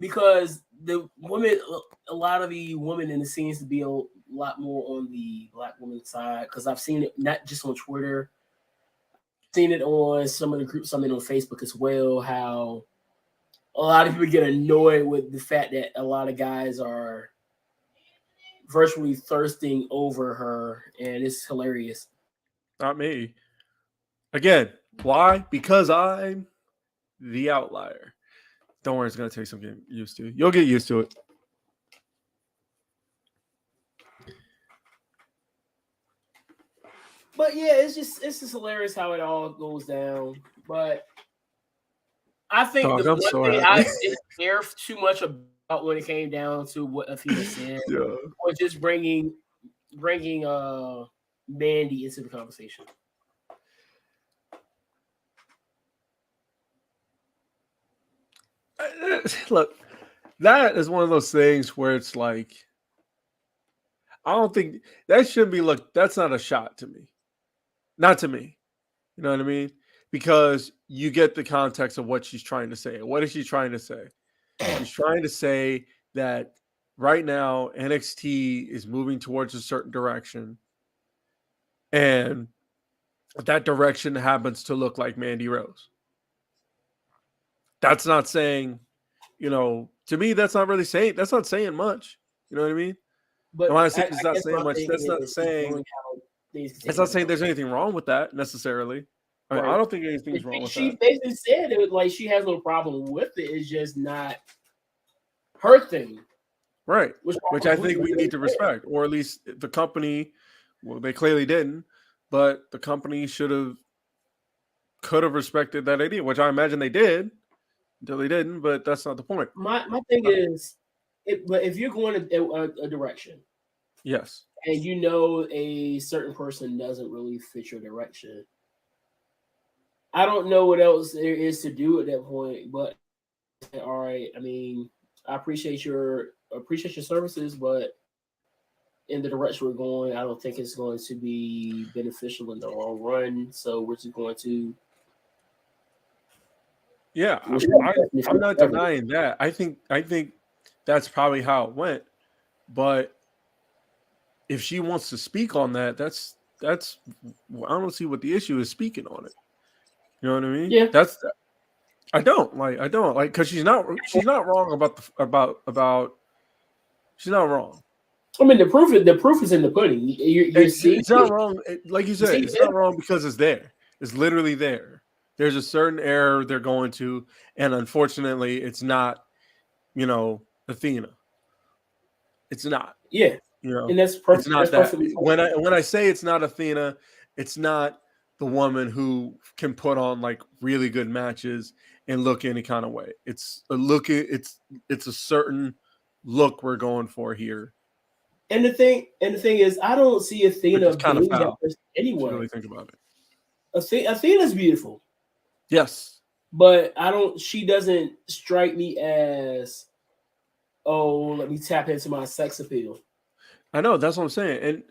Speaker 1: because the women, a lot of the women in the scenes to be a lot more on the black woman side, because I've seen it not just on Twitter, I've seen it on some of the groups I'm in on Facebook as well, how a lot of people get annoyed with the fact that a lot of guys are virtually thirsting over her, and it's hilarious.
Speaker 2: Not me. Again, why? Because I'm the outlier. Don't worry, it's gonna take some getting used to. You'll get used to it.
Speaker 1: But yeah, it's just hilarious how it all goes down. But I think
Speaker 2: Dog,
Speaker 1: the
Speaker 2: I'm
Speaker 1: one
Speaker 2: so
Speaker 1: thing
Speaker 2: happy.
Speaker 1: I didn't care too much about when it came down to what Athena said
Speaker 2: Yeah.
Speaker 1: was just bringing Mandy into the conversation.
Speaker 2: Look, that is one of those things where it's like, I don't think that should be. Look, that's not a shot to me. Not to me. You know what I mean? Because you get the context of what she's trying to say. What is she trying to say? She's trying to say that right now NXT is moving towards a certain direction, and that direction happens to look like Mandy Rose. That's not saying, to me, that's not really saying, that's not saying much. You know what I mean?
Speaker 1: But
Speaker 2: and when I say it's not
Speaker 1: guess
Speaker 2: saying
Speaker 1: my
Speaker 2: much,
Speaker 1: thing
Speaker 2: that's not
Speaker 1: is
Speaker 2: saying,
Speaker 1: knowing how things can
Speaker 2: it's
Speaker 1: take
Speaker 2: not saying
Speaker 1: another
Speaker 2: there's anything wrong with that necessarily. I mean,
Speaker 1: Right.
Speaker 2: I don't think anything's wrong with
Speaker 1: She
Speaker 2: that.
Speaker 1: basically said it was like she has no problem with it. It's just not her thing.
Speaker 2: Right.
Speaker 1: Which
Speaker 2: I think we need to respect, or at least the company. Well, they clearly didn't, but the company could have respected that idea, which I imagine they did until they didn't, but that's not the point.
Speaker 1: My thing is, but if you're going a direction,
Speaker 2: Yes,
Speaker 1: and you know a certain person doesn't really fit your direction, I don't know what else there is to do at that point. But all right, I mean, I appreciate your services, but in the direction we're going, I don't think it's going to be beneficial in the long run. So we're just going to.
Speaker 2: yeah, I'm not denying that. I think that's probably how it went. But if she wants to speak on that, that's I don't see what the issue is speaking on it. You know what I mean?
Speaker 1: Yeah.
Speaker 2: I don't like because she's not wrong about she's not wrong.
Speaker 1: I mean, the proof is in the pudding. You're seeing
Speaker 2: it's not wrong. Like you said, it's not wrong because it's there. It's literally there. There's a certain error they're going to, and unfortunately, it's not, Athena. It's not.
Speaker 1: Yeah. And that's perfect.
Speaker 2: It's not
Speaker 1: that's
Speaker 2: that. When I say it's not Athena, it's not the woman who can put on like really good matches and look any kind of way. It's a certain look we're going for here.
Speaker 1: And the thing is, I don't see Athena
Speaker 2: kind of
Speaker 1: that anyway.
Speaker 2: Really think about it.
Speaker 1: Athena's beautiful.
Speaker 2: Yes.
Speaker 1: But she doesn't strike me as, oh, let me tap into my sex appeal.
Speaker 2: I know, that's what I'm saying. And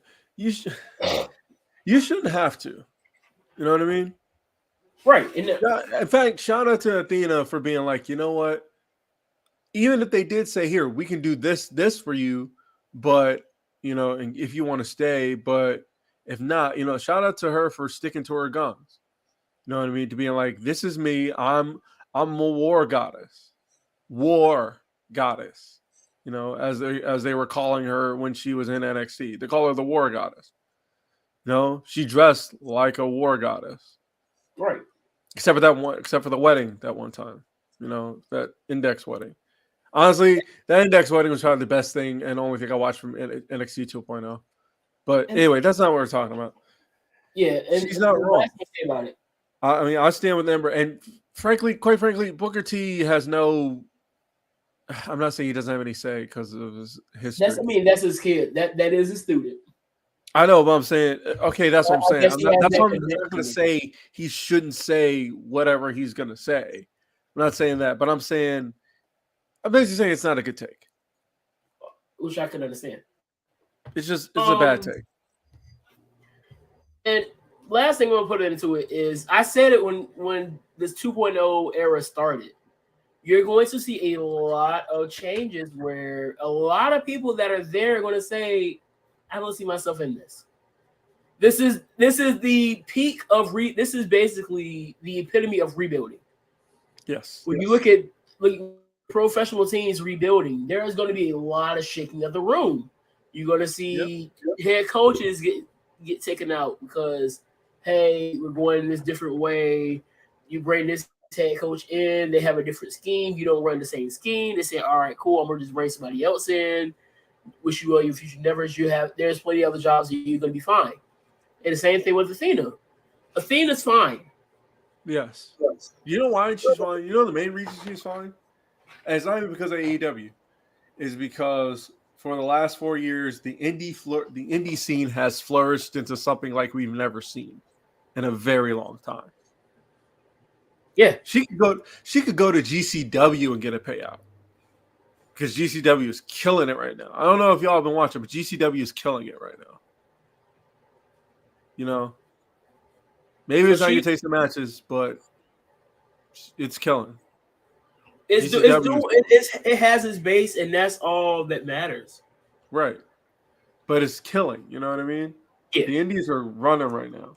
Speaker 2: you shouldn't have to. You know what I mean?
Speaker 1: Right.
Speaker 2: In fact, shout out to Athena for being like, you know what? Even if they did say, here, we can do this for you, but, and if you want to stay, but if not, shout out to her for sticking to her guns. You know what I mean? To being like, this is me. I'm a war goddess. War goddess. As they were calling her when she was in NXT. They call her the war goddess. She dressed like a war goddess.
Speaker 1: Right.
Speaker 2: Except for the wedding that one time. That Index wedding. Honestly, that Index wedding was probably the best thing and only thing I watched from NXT 2.0. But anyway, that's not what we're talking about.
Speaker 1: Yeah, and
Speaker 2: she's not wrong
Speaker 1: about it.
Speaker 2: I mean, I stand with Ember, and quite frankly, Booker T has no. I'm not saying he doesn't have any say because of his history.
Speaker 1: That's his kid. That is his student.
Speaker 2: I know, but I'm saying, okay, that's what I'm saying. That's why I'm not going to say he shouldn't say whatever he's going to say. I'm not saying that, but I'm basically saying it's not a good take.
Speaker 1: Which I can understand.
Speaker 2: It's a bad take.
Speaker 1: And last thing I'm going to put into it is, I said it when this 2.0 era started. You're going to see a lot of changes where a lot of people that are there are going to say, I don't see myself in this. This is the peak of this is basically the epitome of rebuilding.
Speaker 2: Yes.
Speaker 1: When you look at professional teams rebuilding, there is going to be a lot of shaking of the room. You're going to see head coaches get taken out because hey, we're going this different way. You bring this head coach in, they have a different scheme. You don't run the same scheme. They say, all right, cool, I'm going to just bring somebody else in. Wish you well your future endeavors. There's plenty of other jobs that you're going to be fine. And the same thing with Athena. Athena's fine.
Speaker 2: Yes. You know why she's fine? You know the main reason she's fine? And it's not even because of AEW. It's because for the last 4 years, the indie scene has flourished into something like we've never seen in a very long time.
Speaker 1: Yeah.
Speaker 2: She could go to GCW and get a payout. Because GCW is killing it right now. I don't know if y'all have been watching, but GCW is killing it right now. You know? Maybe it's not your taste of matches, but it's killing.
Speaker 1: It has its base, and that's all that matters.
Speaker 2: Right. But it's killing. You know what I mean?
Speaker 1: Yeah.
Speaker 2: The Indies are running right now.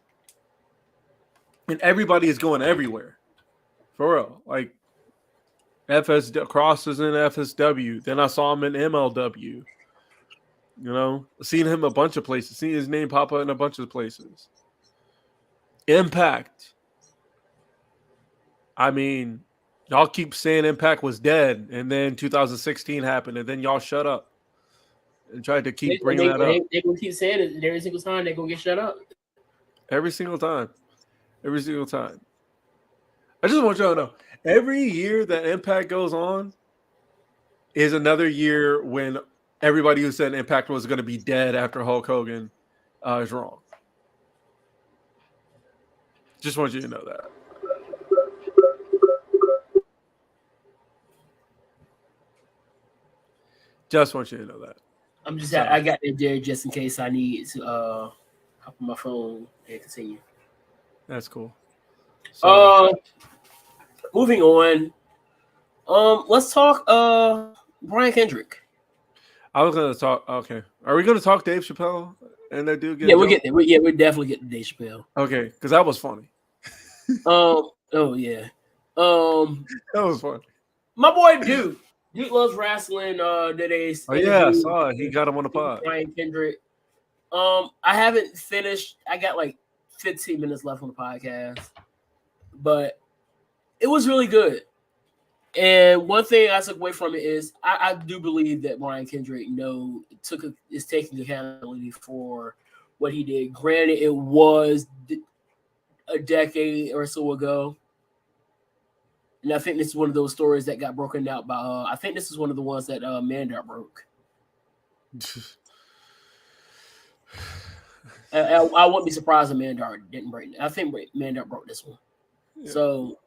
Speaker 2: And everybody is going everywhere. For real. Like, Cross is in FSW. Then I saw him in MLW. You know? Seen him a bunch of places. Seen his name pop up in a bunch of places. Impact. I mean, y'all keep saying Impact was dead, and then 2016 happened, and then y'all shut up and tried to keep bringing that up.
Speaker 1: They're going to keep saying it every single time. They're going to get shut up.
Speaker 2: Every single time. Every single time. I just want y'all to know, every year that Impact goes on is another year when everybody who said Impact was going to be dead after Hulk Hogan is wrong. Just want you to know that. Just want you to know that.
Speaker 1: I got that there just in case I need to hop on my phone and continue.
Speaker 2: That's cool.
Speaker 1: So, moving on. Let's talk Brian Kendrick.
Speaker 2: I was gonna talk. Okay, are we gonna talk Dave Chappelle and that dude?
Speaker 1: Yeah, we'll get there. We're definitely getting Dave Chappelle.
Speaker 2: Okay, because that was funny.
Speaker 1: Oh yeah.
Speaker 2: That was fun.
Speaker 1: My boy Duke loves wrestling.
Speaker 2: I saw it. He got him on the pod.
Speaker 1: Brian Kendrick. I haven't finished. I got like 15 minutes left on the podcast, but it was really good. And one thing I took away from it is I do believe that Brian Kendrick is taking accountability for what he did. Granted, it was a decade or so ago. And I think this is one of those stories that got broken out by I think this is one of the ones that Mandar broke. I wouldn't be surprised if Mandar didn't break it. I think Mandar broke this one. Yeah. So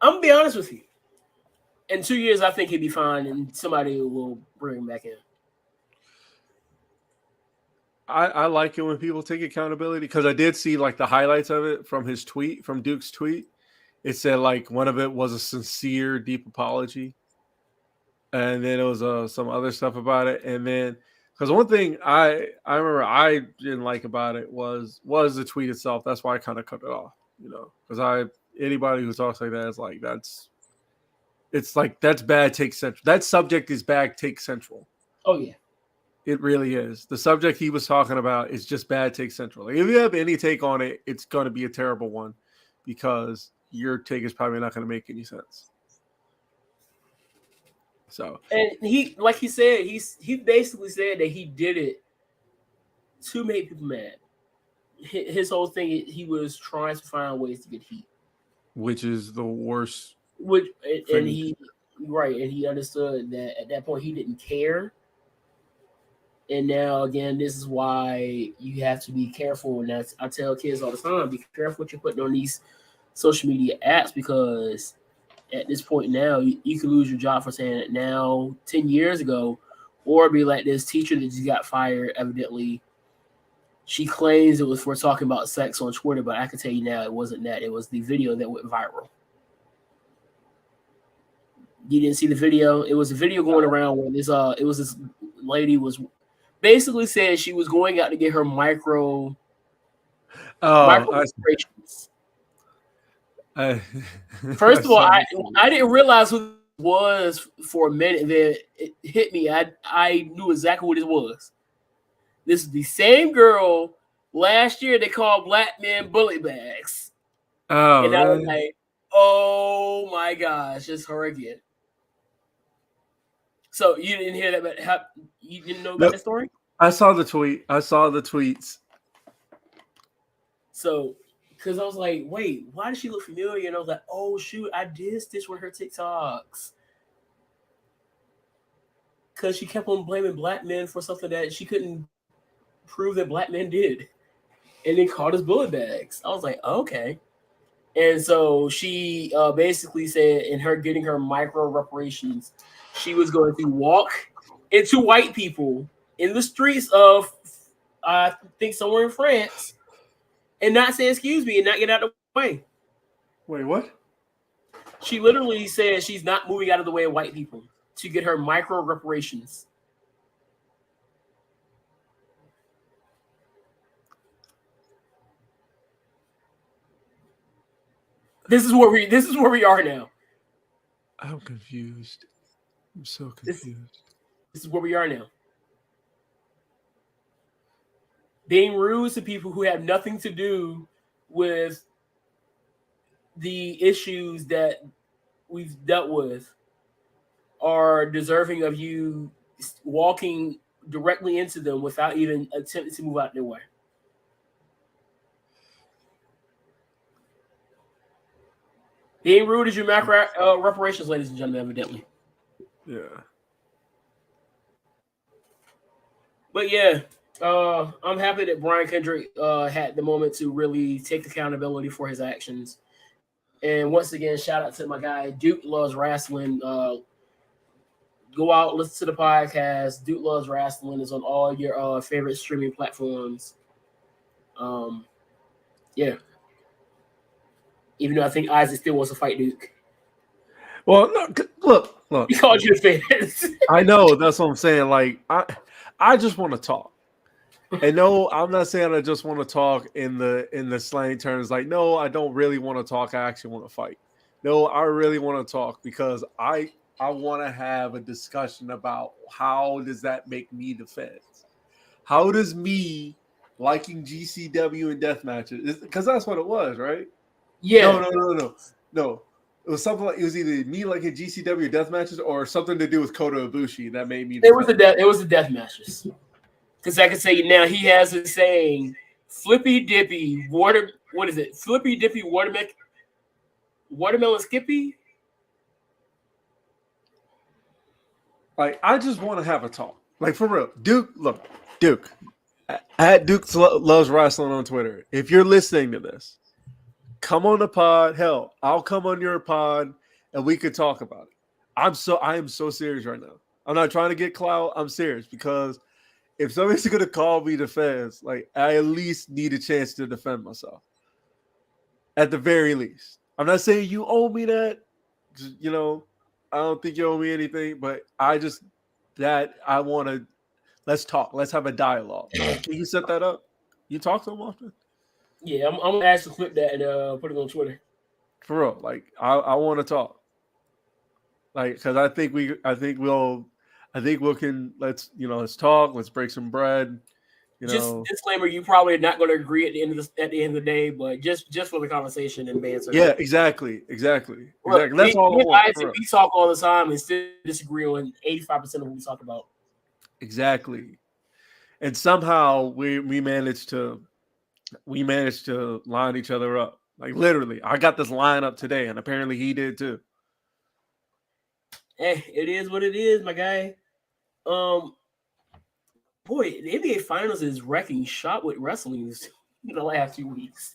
Speaker 1: I'm gonna be honest with you. In 2 years, I think he'd be fine, and somebody will bring him back in.
Speaker 2: I like it when people take accountability because I did see like the highlights of it from his tweet, from Duke's tweet. It said like one of it was a sincere, deep apology, and then it was some other stuff about it. And then because one thing I remember I didn't like about it was the tweet itself. That's why I kind of cut it off, you know, because anybody who talks like that is like that's bad take central. That subject is bad take central.
Speaker 1: Oh yeah.
Speaker 2: It really is. The subject he was talking about is just bad take central. Like, if you have any take on it, it's going to be a terrible one because your take is probably not going to make any sense. So,
Speaker 1: and he basically said that he did it to make people mad. His whole thing, he was trying to find ways to get heat,
Speaker 2: which is the worst.
Speaker 1: And he understood that at that point he didn't care. And now, again, this is why you have to be careful. And I tell kids all the time, be careful what you're putting on these social media apps because at this point now, you can lose your job for saying it now 10 years ago or be like this teacher that just got fired, evidently. She claims it was for talking about sex on Twitter, but I can tell you now it wasn't that. It was the video that went viral. You didn't see the video? It was a video going around where this lady was basically said she was going out to get her micro operations. First of all, I didn't realize who it was for a minute. And then it hit me. I knew exactly what it was. This is the same girl Last year they called black men bully bags.
Speaker 2: Oh,
Speaker 1: And I was
Speaker 2: really?
Speaker 1: like, oh my gosh, it's her again. So you didn't hear that, but you didn't know about
Speaker 2: Nope.
Speaker 1: the story?
Speaker 2: I saw the tweet. I saw the tweets.
Speaker 1: So, because I was like, wait, why does she look familiar? And I was like, oh shoot, I did stitch with her TikToks. Because she kept on blaming black men for something that she couldn't prove that black men did. And they called us bullet bags. I was like, okay. And so she basically said, in her getting her micro reparations, she was going to walk into white people in the streets of, I think, somewhere in France, and not say excuse me and not get out of the way.
Speaker 2: Wait, what?
Speaker 1: She literally said she's not moving out of the way of white people to get her micro reparations. This is where we are now.
Speaker 2: I'm confused. I'm so confused.
Speaker 1: This is where we are now. Being rude to people who have nothing to do with the issues that we've dealt with are deserving of you walking directly into them without even attempting to move out their way. Being rude is your reparations, ladies and gentlemen, evidently.
Speaker 2: Yeah.
Speaker 1: But yeah, I'm happy that Brian Kendrick had the moment to really take accountability for his actions. And once again, shout out to my guy, Duke Loves Wrestling. Go out, listen to the podcast. Duke Loves Wrestling is on all your favorite streaming platforms. Yeah. Even though I think Isaac still wants to fight Duke.
Speaker 2: Well, look.
Speaker 1: He called you the fans.
Speaker 2: I know, that's what I'm saying. Like, I just want to talk. And no, I'm not saying I just want to talk in the slang terms. Like, no, I don't really want to talk. I actually want to fight. No, I really want to talk because I want to have a discussion about how does that make me the fans? How does me liking GCW and death matches? Because that's what it was, right?
Speaker 1: Yeah.
Speaker 2: No. It was something like, it was either me liking GCW death matches or something to do with Kota Ibushi that made me.
Speaker 1: It was the death matches. Because I can say now he has a saying, flippy dippy water. What is it? Flippy dippy watermelon skippy.
Speaker 2: Like, I just want to have a talk. Like, for real. Duke. At Duke Loves Wrestling on Twitter. If you're listening to this, come on the pod. Hell, I'll come on your pod and we could talk about it. I am so serious right now. I'm not trying to get clout. I'm serious because if somebody's going to call me the fans, like, I at least need a chance to defend myself. At the very least. I'm not saying you owe me that. Just, I don't think you owe me anything, but I want to, let's talk. Let's have a dialogue. Can you set that up? You talk to them often?
Speaker 1: Yeah, I'm going to ask to clip that and put it on Twitter.
Speaker 2: For real. Like, I want to talk. Like, because I think we can, let's talk. Let's break some bread.
Speaker 1: Just disclaimer: you probably not going to agree at the end of the day, but just for the conversation and banter.
Speaker 2: Yeah, exactly. That's all I want.
Speaker 1: We talk all the time and still disagree on 85% of what we talk about.
Speaker 2: Exactly, and somehow we managed to line each other up. Like, literally, I got this line up today, and apparently he did too.
Speaker 1: Hey, it is what it is, my guy. Boy, the NBA Finals is wrecking shop with wrestling in the last few weeks.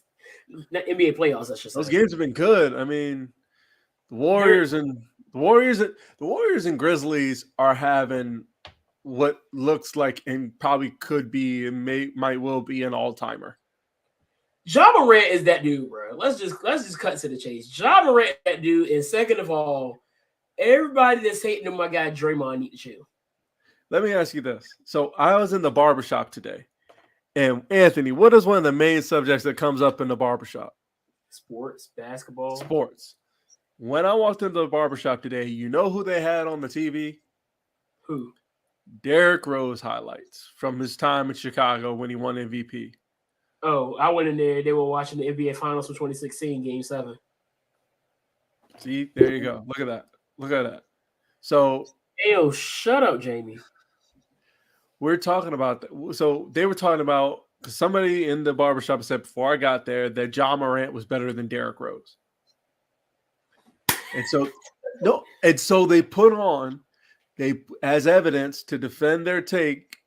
Speaker 1: Not NBA playoffs, I should say.
Speaker 2: Those games have been good. I mean, the Warriors and Grizzlies are having what looks like and probably could be and might well be an all-timer.
Speaker 1: Ja Morant is that dude, bro. Let's just cut to the chase. Ja Morant, that dude, and second of all, everybody that's hating on my guy Draymond need to chill.
Speaker 2: Let me ask you this. So I was in the barbershop today. And Anthony, what is one of the main subjects that comes up in the barbershop?
Speaker 1: Sports, basketball.
Speaker 2: Sports. When I walked into the barbershop today, you know who they had on the TV?
Speaker 1: Who?
Speaker 2: Derrick Rose highlights from his time in Chicago when he won MVP.
Speaker 1: Oh, I went in there. They were watching the NBA Finals from 2016, Game 7.
Speaker 2: See, there you go. Look at that. Look at that. So,
Speaker 1: Hey, shut up, Jamie.
Speaker 2: we're talking about so they were talking about because somebody in the barbershop said before I got there that Ja Morant was better than Derrick Rose. And so they put on as evidence to defend their take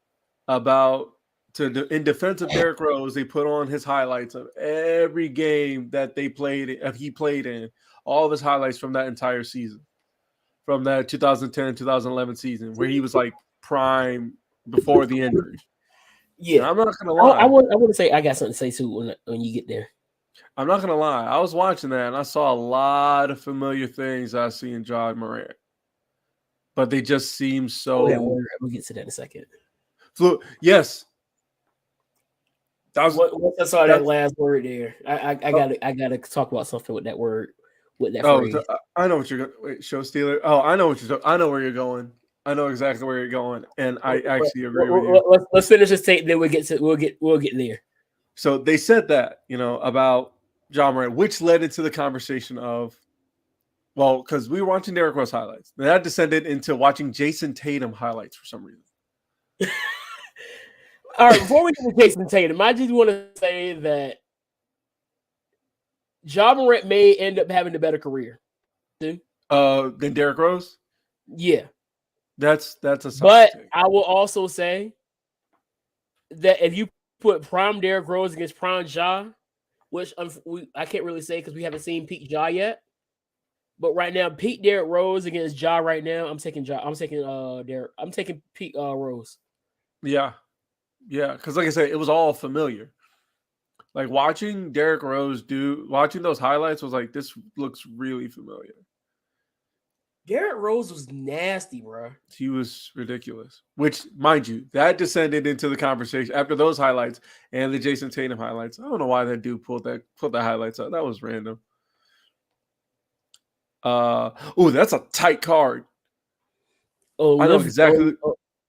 Speaker 2: about in defense of Derrick Rose, they put on his highlights of every game that he played in, all of his highlights from that entire season. From that 2010-2011 season where he was like prime before the injury.
Speaker 1: Yeah.
Speaker 2: And I'm not gonna lie.
Speaker 1: I want to say I got something to say too when you get there.
Speaker 2: I'm not gonna lie. I was watching that and I saw a lot of familiar things I see in Ja Morant, but they just seem so.
Speaker 1: We'll get to that in a second.
Speaker 2: Yes, that was.
Speaker 1: Once I saw that last word there, I gotta talk about something with that word, with that phrase.
Speaker 2: I know what you're going. Wait, show stealer. Oh, I know where you're going. I know exactly where you're going, and I actually agree with you.
Speaker 1: Let's finish this tape, then we'll get there.
Speaker 2: So they said that, about Ja Morant, which led into the conversation of, well, because we were watching Derrick Rose highlights. And that descended into watching Jason Tatum highlights for some reason.
Speaker 1: All right, before we get to Jason Tatum, I just want to say that Ja Morant may end up having a better career.
Speaker 2: Than Derrick Rose?
Speaker 1: Yeah.
Speaker 2: That's a
Speaker 1: but take. I will also say that if you put prime Derrick Rose against prime Ja, which I can't really say because we haven't seen peak Ja yet, but right now peak Derrick Rose against Ja right now, I'm taking peak Rose.
Speaker 2: Yeah, because like I said, it was all familiar. Like watching Derrick Rose watching those highlights was like, this looks really familiar.
Speaker 1: Derrick Rose was nasty, bro.
Speaker 2: He was ridiculous. Which, mind you, that descended into the conversation after those highlights and the Jason Tatum highlights. I don't know why that dude pulled the highlights out. That was random. That's a tight card. I know exactly.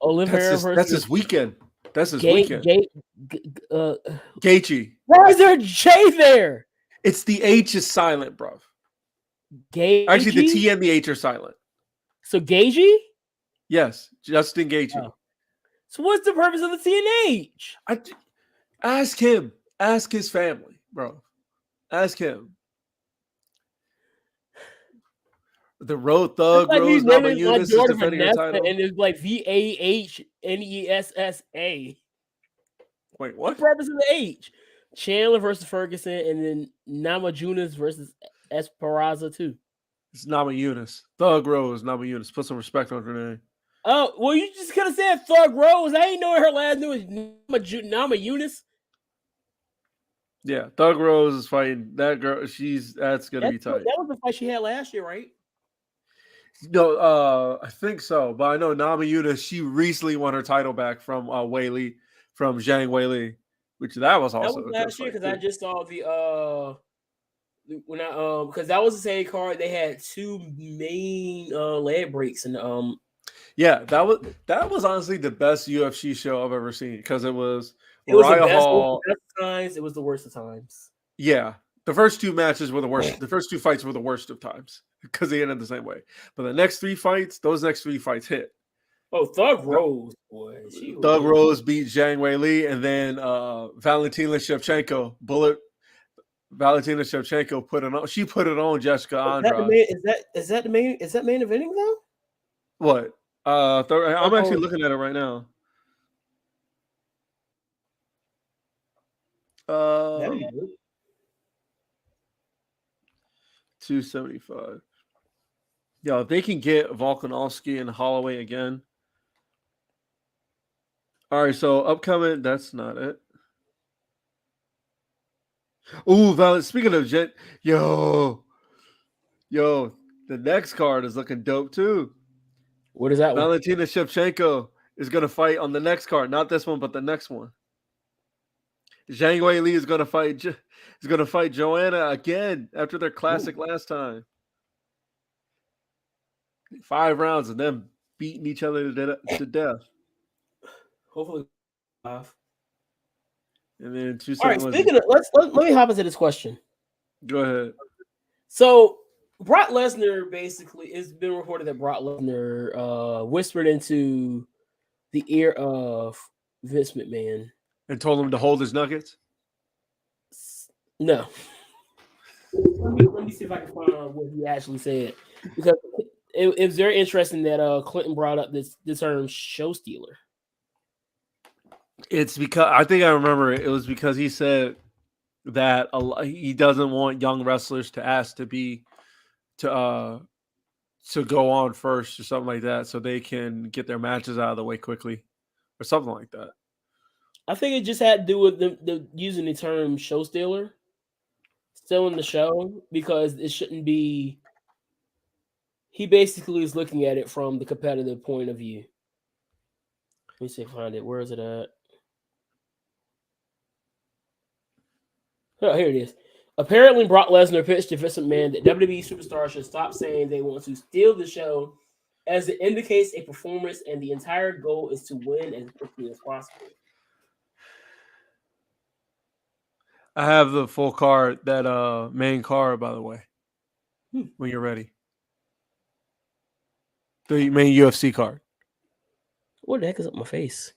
Speaker 2: That's his weekend. That's his weekend. Gaethje.
Speaker 1: Why is there a J there?
Speaker 2: It's the H is silent, bro.
Speaker 1: Gaethje?
Speaker 2: Actually, the T and the H are silent.
Speaker 1: So Gaethje?
Speaker 2: Yes, Justin Gaethje.
Speaker 1: Oh. So what's the purpose of the T and H?
Speaker 2: Ask him. Ask his family, bro. Ask him. The Road Thug Rose Namajunas is defending her title.
Speaker 1: And it's like VAHNESSA.
Speaker 2: Wait, what?
Speaker 1: What's the purpose of the H? Chandler versus Ferguson, and then Namajunas versus Esperanza too.
Speaker 2: It's Namajunas. Thug Rose Namajunas. Put some respect on her name.
Speaker 1: Oh, well, you just could have said Thug Rose. I ain't know her last name was Namajunas.
Speaker 2: Yeah, Thug Rose is fighting that girl. That's gonna be tight.
Speaker 1: That was the fight she had last year, right?
Speaker 2: No, I think so. But I know Namajunas, she recently won her title back from Weili, from Zhang Weili, which that was also
Speaker 1: that was last year because I just saw the because that was the same card. They had two main leg breaks and
Speaker 2: yeah, that was honestly the best UFC show I've ever seen because it was
Speaker 1: the best of times. It was the worst of times.
Speaker 2: Yeah, the first two matches were the worst. The first two fights were the worst of times because they ended the same way. But those next three fights hit.
Speaker 1: Oh, Thug Rose, boy.
Speaker 2: Thug Rose beat Zhang Weili, and then Valentina Shevchenko put it on. She put it on Jessica Andrade.
Speaker 1: Is that main eventing though?
Speaker 2: What? I'm actually looking at it right now. 275. Yo, if they can get Volkanovski and Holloway again. All right, so upcoming, that's not it. Ooh, speaking of yo, the next card is looking dope too.
Speaker 1: What is that?
Speaker 2: Valentina Shevchenko is going to fight on the next card, not this one, but the next one. Zhang Weili is going to fight Joanna again after their classic last time. 5 rounds and them beating each other to death.
Speaker 1: Hopefully 5.
Speaker 2: And then two
Speaker 1: All right,
Speaker 2: seconds.
Speaker 1: speaking of, let me hop into this question.
Speaker 2: Go ahead.
Speaker 1: So Brock Lesnar basically, it's been reported that Brock Lesnar whispered into the ear of Vince McMahon
Speaker 2: And told him to hold his nuggets.
Speaker 1: No. Let me see if I can find what he actually said, because it was very interesting that Clinton brought up the term show stealer.
Speaker 2: It's because I think I remember it. It was because he said that he doesn't want young wrestlers to ask to go on first or something like that, so they can get their matches out of the way quickly, or something like that.
Speaker 1: I think it just had to do with the using the term show stealer, stealing the show, because it shouldn't be. He basically is looking at it from the competitive point of view. Let me see if I find it. Where is it at? Oh, here it is. Apparently, Brock Lesnar pitched to Vince McMahon that WWE superstars should stop saying they want to steal the show, as it indicates a performance, and the entire goal is to win as quickly as possible.
Speaker 2: I have the full card, that main card, by the way, when you're ready. The main UFC card.
Speaker 1: What the heck is up my face?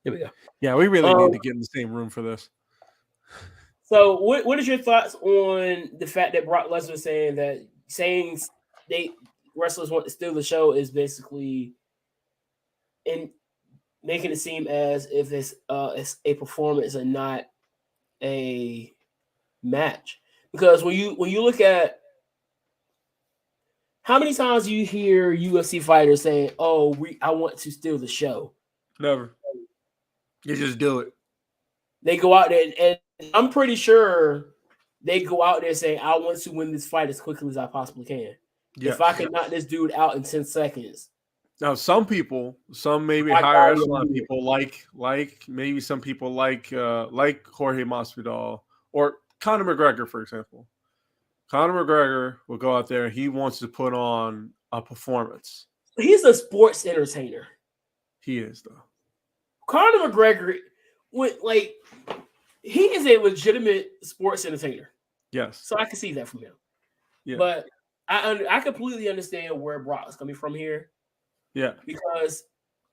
Speaker 1: Here we go.
Speaker 2: Yeah, we really need to get in the same room for this.
Speaker 1: So, what is your thoughts on the fact that Brock Lesnar saying they wrestlers want to steal the show is basically in making it seem as if it's a performance and not a match? Because when you look at how many times you hear UFC fighters saying, "Oh, I want to steal the show,"
Speaker 2: Never. You just do it.
Speaker 1: They go out there, and I'm pretty sure they go out there saying, "I want to win this fight as quickly as I possibly can.
Speaker 2: Yes.
Speaker 1: If I can knock this dude out in 10 seconds."
Speaker 2: Now, some maybe higher echelon people like maybe some people like Jorge Masvidal or Conor McGregor, for example. Conor McGregor will go out there and he wants to put on a performance.
Speaker 1: He's a sports entertainer.
Speaker 2: He is, though.
Speaker 1: Conor McGregor, he is a legitimate sports entertainer.
Speaker 2: Yes.
Speaker 1: So I can see that from him.
Speaker 2: Yeah.
Speaker 1: But I completely understand where Brock's coming from here.
Speaker 2: Yeah.
Speaker 1: Because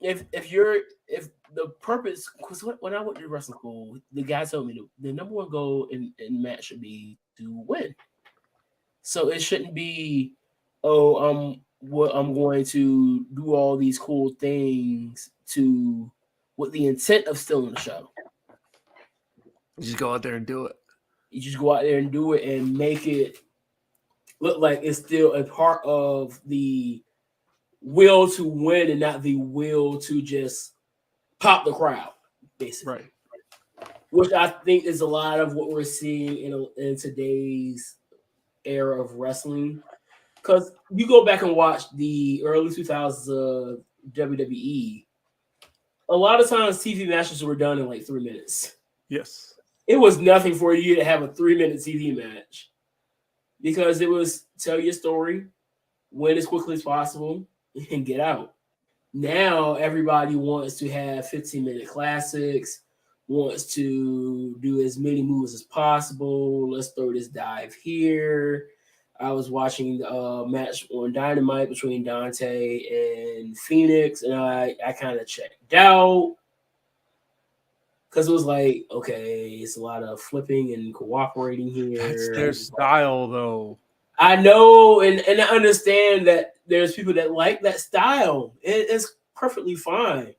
Speaker 1: if the purpose, because when I went to wrestling school, the guy told me the number one goal in match should be to win. So it shouldn't be, I'm going to do all these cool things with the intent of stealing the show.
Speaker 2: You just go out there and do it.
Speaker 1: You just go out there and do it and make it look like it's still a part of the will to win and not the will to just pop the crowd, basically.
Speaker 2: Right.
Speaker 1: Which I think is a lot of what we're seeing in today's era of wrestling. Because you go back and watch the early 2000s of WWE, a lot of times TV matches were done in like 3 minutes.
Speaker 2: Yes.
Speaker 1: It was nothing for you to have a 3-minute TV match because it was tell your story, win as quickly as possible, and get out. Now everybody wants to have 15-minute classics, wants to do as many moves as possible. Let's throw this dive here. I was watching the match on Dynamite between Dante and Phoenix, and I kind of checked out because it was like, okay, it's a lot of flipping and cooperating here.
Speaker 2: That's their style, though.
Speaker 1: I know, and I understand that there's people that like that style. It's perfectly fine.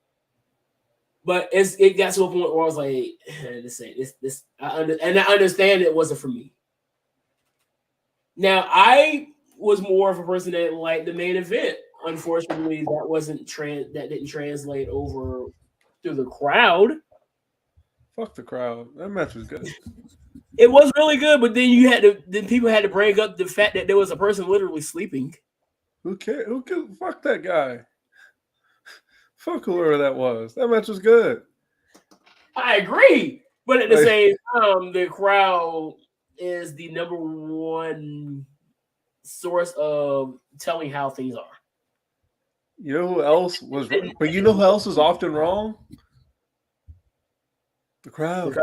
Speaker 1: But it got to a point where I was like, this. I understand it wasn't for me. Now, I was more of a person that liked the main event. Unfortunately, that didn't translate over through the crowd.
Speaker 2: Fuck the crowd. That match was good.
Speaker 1: It was really good, but then people had to bring up the fact that there was a person literally sleeping.
Speaker 2: Who cares? Fuck that guy. Fuck whoever that was. That match was good.
Speaker 1: I agree. But at the same time, the crowd is the number one source of telling how things are.
Speaker 2: You know who else was wrong? But you know who else is often wrong? The crowd.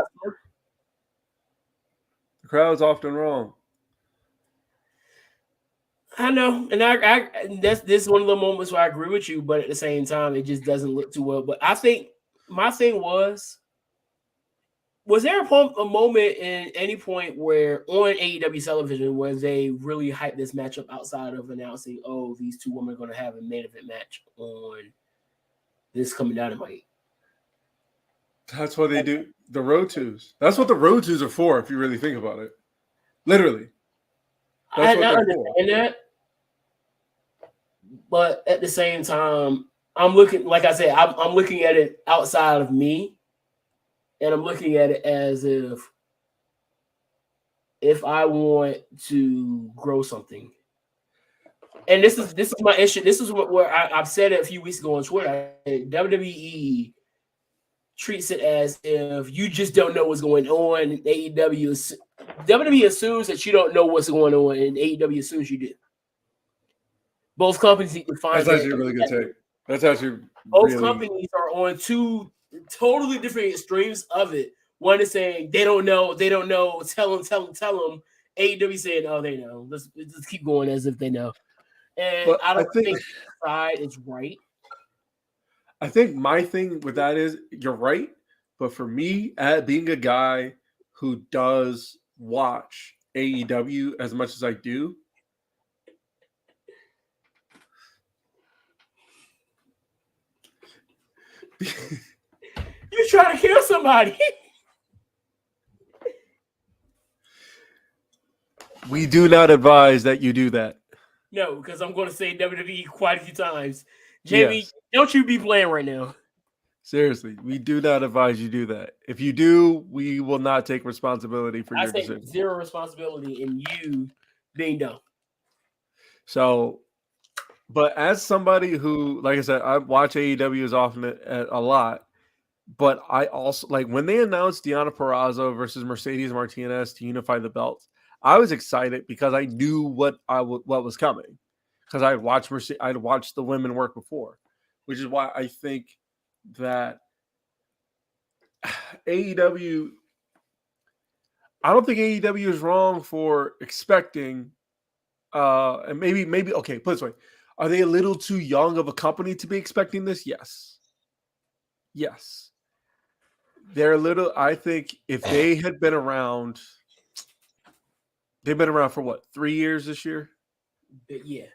Speaker 2: The crowd's often wrong.
Speaker 1: I know, and this is one of the moments where I agree with you, but at the same time, it just doesn't look too well. But I think my thing was there a moment in any point where on AEW television where they really hyped this matchup outside of announcing, oh, these two women are going to have a main event match on this coming Dynamite?
Speaker 2: That's what they do. The road twos. That's what the road twos are for, if you really think about it. Literally. That's what they're for.
Speaker 1: That. But at the same time, I'm looking, like I said, I'm looking at it outside of me, and I'm looking at it as if I want to grow something. And this is my issue. This is where I've said it a few weeks ago on Twitter. WWE treats it as if you just don't know what's going on. WWE assumes that you don't know what's going on, and AEW assumes you do. Both companies need to find.
Speaker 2: That's actually a really good take. That's actually
Speaker 1: both companies are on two totally different extremes of it. One is saying they don't know. Tell them. AEW saying, oh, they know. Let's keep going as if they know. And I don't think that side is right.
Speaker 2: I think my thing with that is you're right, but for me, being a guy who does watch AEW as much as I do,
Speaker 1: you're trying to kill somebody.
Speaker 2: We do not advise that you do that.
Speaker 1: No, because I'm going to say WWE quite a few times. Jamie, Don't you be playing right now.
Speaker 2: Seriously, we do not advise you do that. If you do, we will not take responsibility for your decision.
Speaker 1: Zero responsibility in you being dumb.
Speaker 2: So, but as somebody who, like I said, I watch AEW as often a lot, but I also, like, when they announced Deonna Purrazzo versus Mercedes Martinez to unify the belts, I was excited because I knew what was coming, because I'd watched the women work before, which is why I think that AEW, I don't think AEW is wrong for expecting, and maybe okay, put it this way, are they a little too young of a company to be expecting this? Yes. They're a little, I think if they had been around, they've been around for what, 3 years this year?
Speaker 1: Yeah.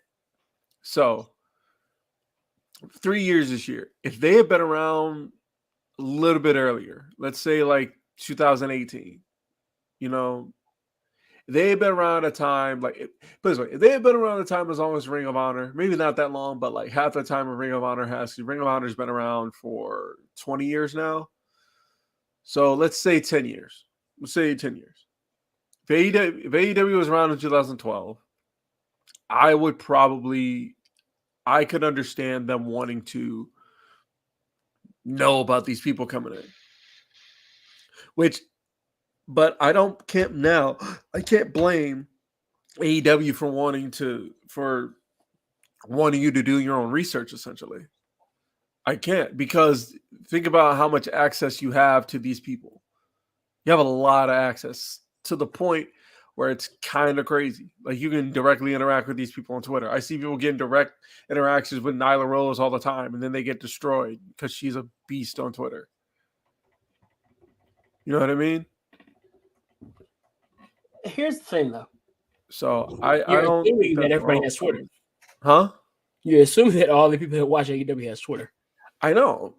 Speaker 2: So 3 years this year. If they had been around a little bit earlier, let's say like 2018, they had been around a time like, put this way, if they had been around a time as long as Ring of Honor, maybe not that long, but like half the time of Ring of Honor Ring of Honor has been around for 20 years now. So let's say 10 years. Let's say 10 years. If AEW was around in 2012, I could understand them wanting to know about these people coming in. But I can't blame AEW for wanting you to do your own research, essentially. I can't, because think about how much access you have to these people. You have a lot of access to the point where it's kind of crazy. Like, you can directly interact with these people on Twitter. I see people getting direct interactions with Nyla Rose all the time, and then they get destroyed because she's a beast on Twitter. You know what I mean?
Speaker 1: Here's the thing, though.
Speaker 2: So I don't
Speaker 1: think that everybody has Twitter.
Speaker 2: Huh?
Speaker 1: You're assuming that all the people that watch AEW has Twitter.
Speaker 2: I know.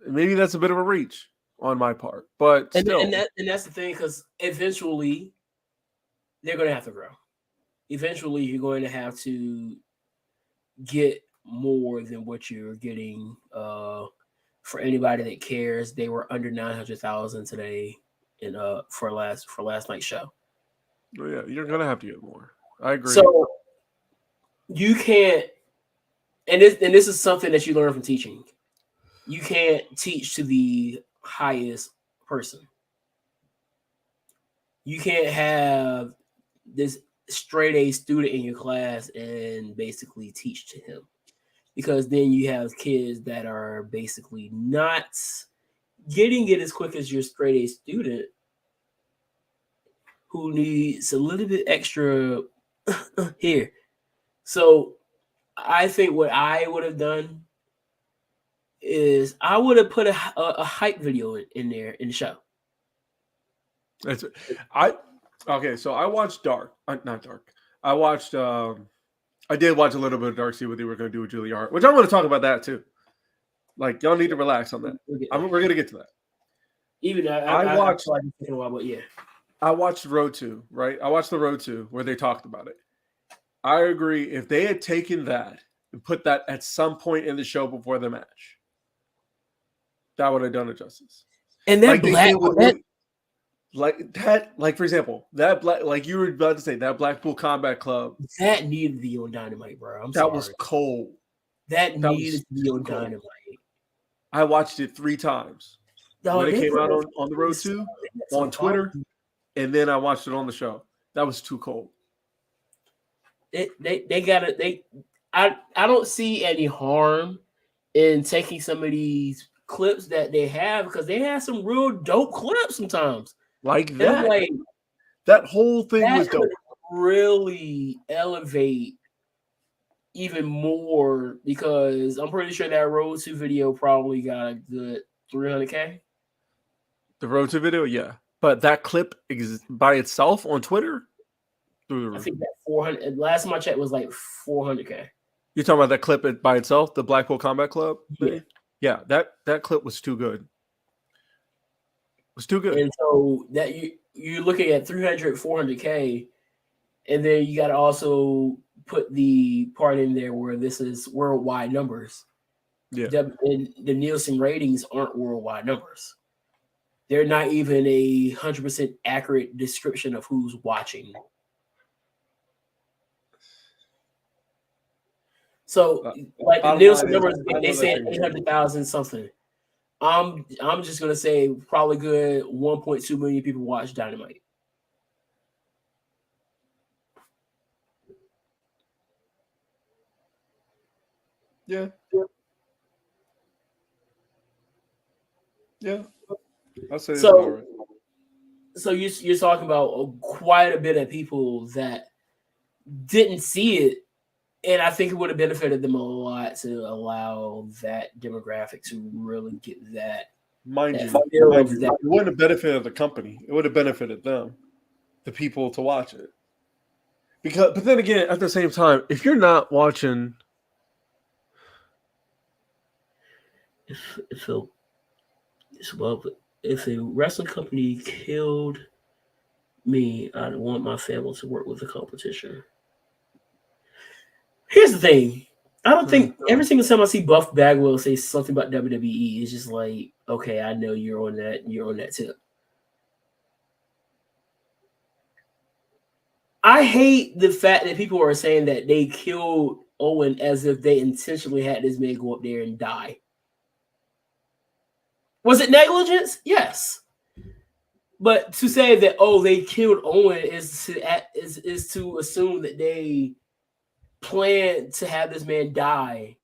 Speaker 2: Maybe that's a bit of a reach on my part, but still.
Speaker 1: And that's the thing, because eventually they're going to have to grow. Eventually, you're going to have to get more than what you're getting. For anybody that cares, they were under 900,000 today for last night's show.
Speaker 2: Oh, yeah, you're going to have to get more. I agree.
Speaker 1: So you can't, and this is something that you learn from teaching. You can't teach to the highest person. You can't have this straight A student in your class and basically teach to him. because then you have kids that are basically not getting it as quick as your straight A student who needs a little bit extra here. So I think what I would have done is I would have put a hype video in there in the show.
Speaker 2: So I watched Dark, not Dark. I watched. I did watch a little bit of Dark, see what they were going to do with Julia Hart, which I want to talk about that too. Like, y'all need to relax on that. We're going to get to that.
Speaker 1: Even
Speaker 2: I watched.
Speaker 1: I
Speaker 2: watched Road 2, right? I watched the Road 2 where they talked about it. I agree. If they had taken that and put that at some point in the show before the match, that would have done it justice.
Speaker 1: And that
Speaker 2: for example, that black, like you were about to say, that Blackpool Combat Club,
Speaker 1: that needed to be on Dynamite, bro.
Speaker 2: That was cold.
Speaker 1: That needed to be on Dynamite.
Speaker 2: I watched it 3 times when it came out on the Road 2, on Twitter, and then I watched it on the show. That was too cold.
Speaker 1: They gotta I don't see any harm in taking some of these clips that they have, because they have some real dope clips sometimes.
Speaker 2: Like that. Like, that whole thing was dope.
Speaker 1: Really elevate even more, because I'm pretty sure that Road 2 video probably got a good 300K.
Speaker 2: The Road 2 video, yeah. But that clip by itself on Twitter?
Speaker 1: I think that 400. Last time I checked was like 400K.
Speaker 2: You're talking about that clip by itself, the Blackpool Combat Club?
Speaker 1: Yeah.
Speaker 2: Yeah, that clip was too good. It was too good.
Speaker 1: And so that you're looking at 300, 400K, and then you got to also put the part in there where this is worldwide numbers.
Speaker 2: Yeah.
Speaker 1: And the Nielsen ratings aren't worldwide numbers. They're not even 100% accurate description of who's watching. So, like the Nielsen numbers, they say 800,000 something. I'm just gonna say probably good 1.2 million people watch Dynamite.
Speaker 2: Yeah. I'll say
Speaker 1: so.
Speaker 2: Right.
Speaker 1: So you're talking about quite a bit of people that didn't see it. And I think it would have benefited them a lot to allow that demographic to really get that.
Speaker 2: It wouldn't have benefited the company. It would have benefited them, the people to watch it. But then again, at the same time, if you're not watching,
Speaker 1: if a wrestling company killed me, I'd want my family to work with the competition. Here's the thing. I don't think every single time I see Buff Bagwell say something about WWE, it's just like, okay, I know you're on that tip. I hate the fact that people are saying that they killed Owen as if they intentionally had this man go up there and die. Was it negligence? Yes. But to say that, they killed Owen is to assume that they plan to have this man die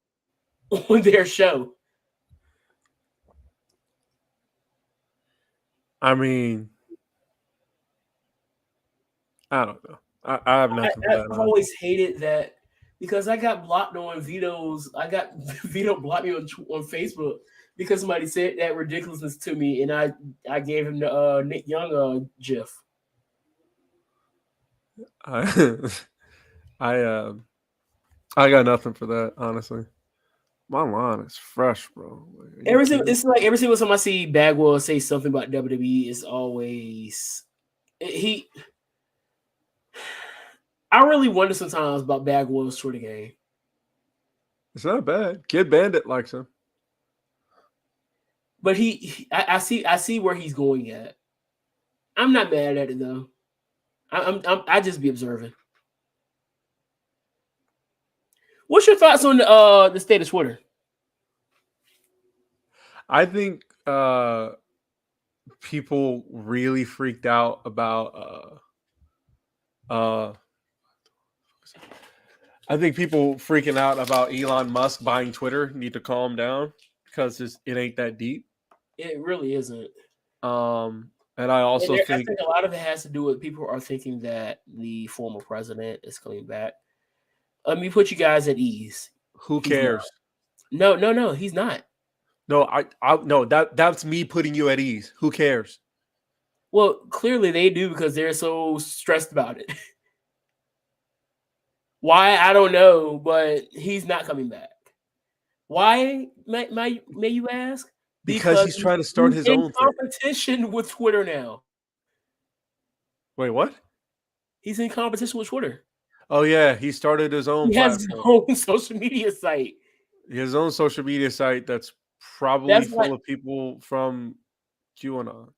Speaker 1: on their show.
Speaker 2: I mean, I don't know. I have nothing for that.
Speaker 1: I've always hated that, because I got blocked on Vito's. I got Vito blocked me on Facebook because somebody said that ridiculousness to me, and I gave him the Nick Young gif.
Speaker 2: I got nothing for that, honestly. My line is fresh, bro.
Speaker 1: It's like every single time I see Bagwell say something about WWE, it's always I really wonder sometimes about Bagwell's Twitter game.
Speaker 2: It's not bad. Kid Bandit likes him,
Speaker 1: but I see where he's going at. I'm not mad at it though. I just be observing. What's your thoughts on the state of Twitter?
Speaker 2: I think people really freaked out about I think people freaking out about Elon Musk buying Twitter need to calm down because it ain't that deep.
Speaker 1: It really isn't.
Speaker 2: And I also
Speaker 1: I
Speaker 2: think
Speaker 1: think a lot of it has to do with people are thinking that the former president is coming back. Let me put you guys at ease.
Speaker 2: who cares?
Speaker 1: No, he's not.
Speaker 2: No, no, that's me putting you at ease. Who cares?
Speaker 1: Well, clearly they do because they're so stressed about it. Why? I don't know, but he's not coming back. Why, may you ask?
Speaker 2: Because he's trying to start his
Speaker 1: in
Speaker 2: own thing.
Speaker 1: competition with Twitter now.
Speaker 2: Wait, what?
Speaker 1: He's in competition with Twitter.
Speaker 2: Oh yeah, he started his own
Speaker 1: He has his own social media site.
Speaker 2: His own social media site that's probably full of people from QAnon.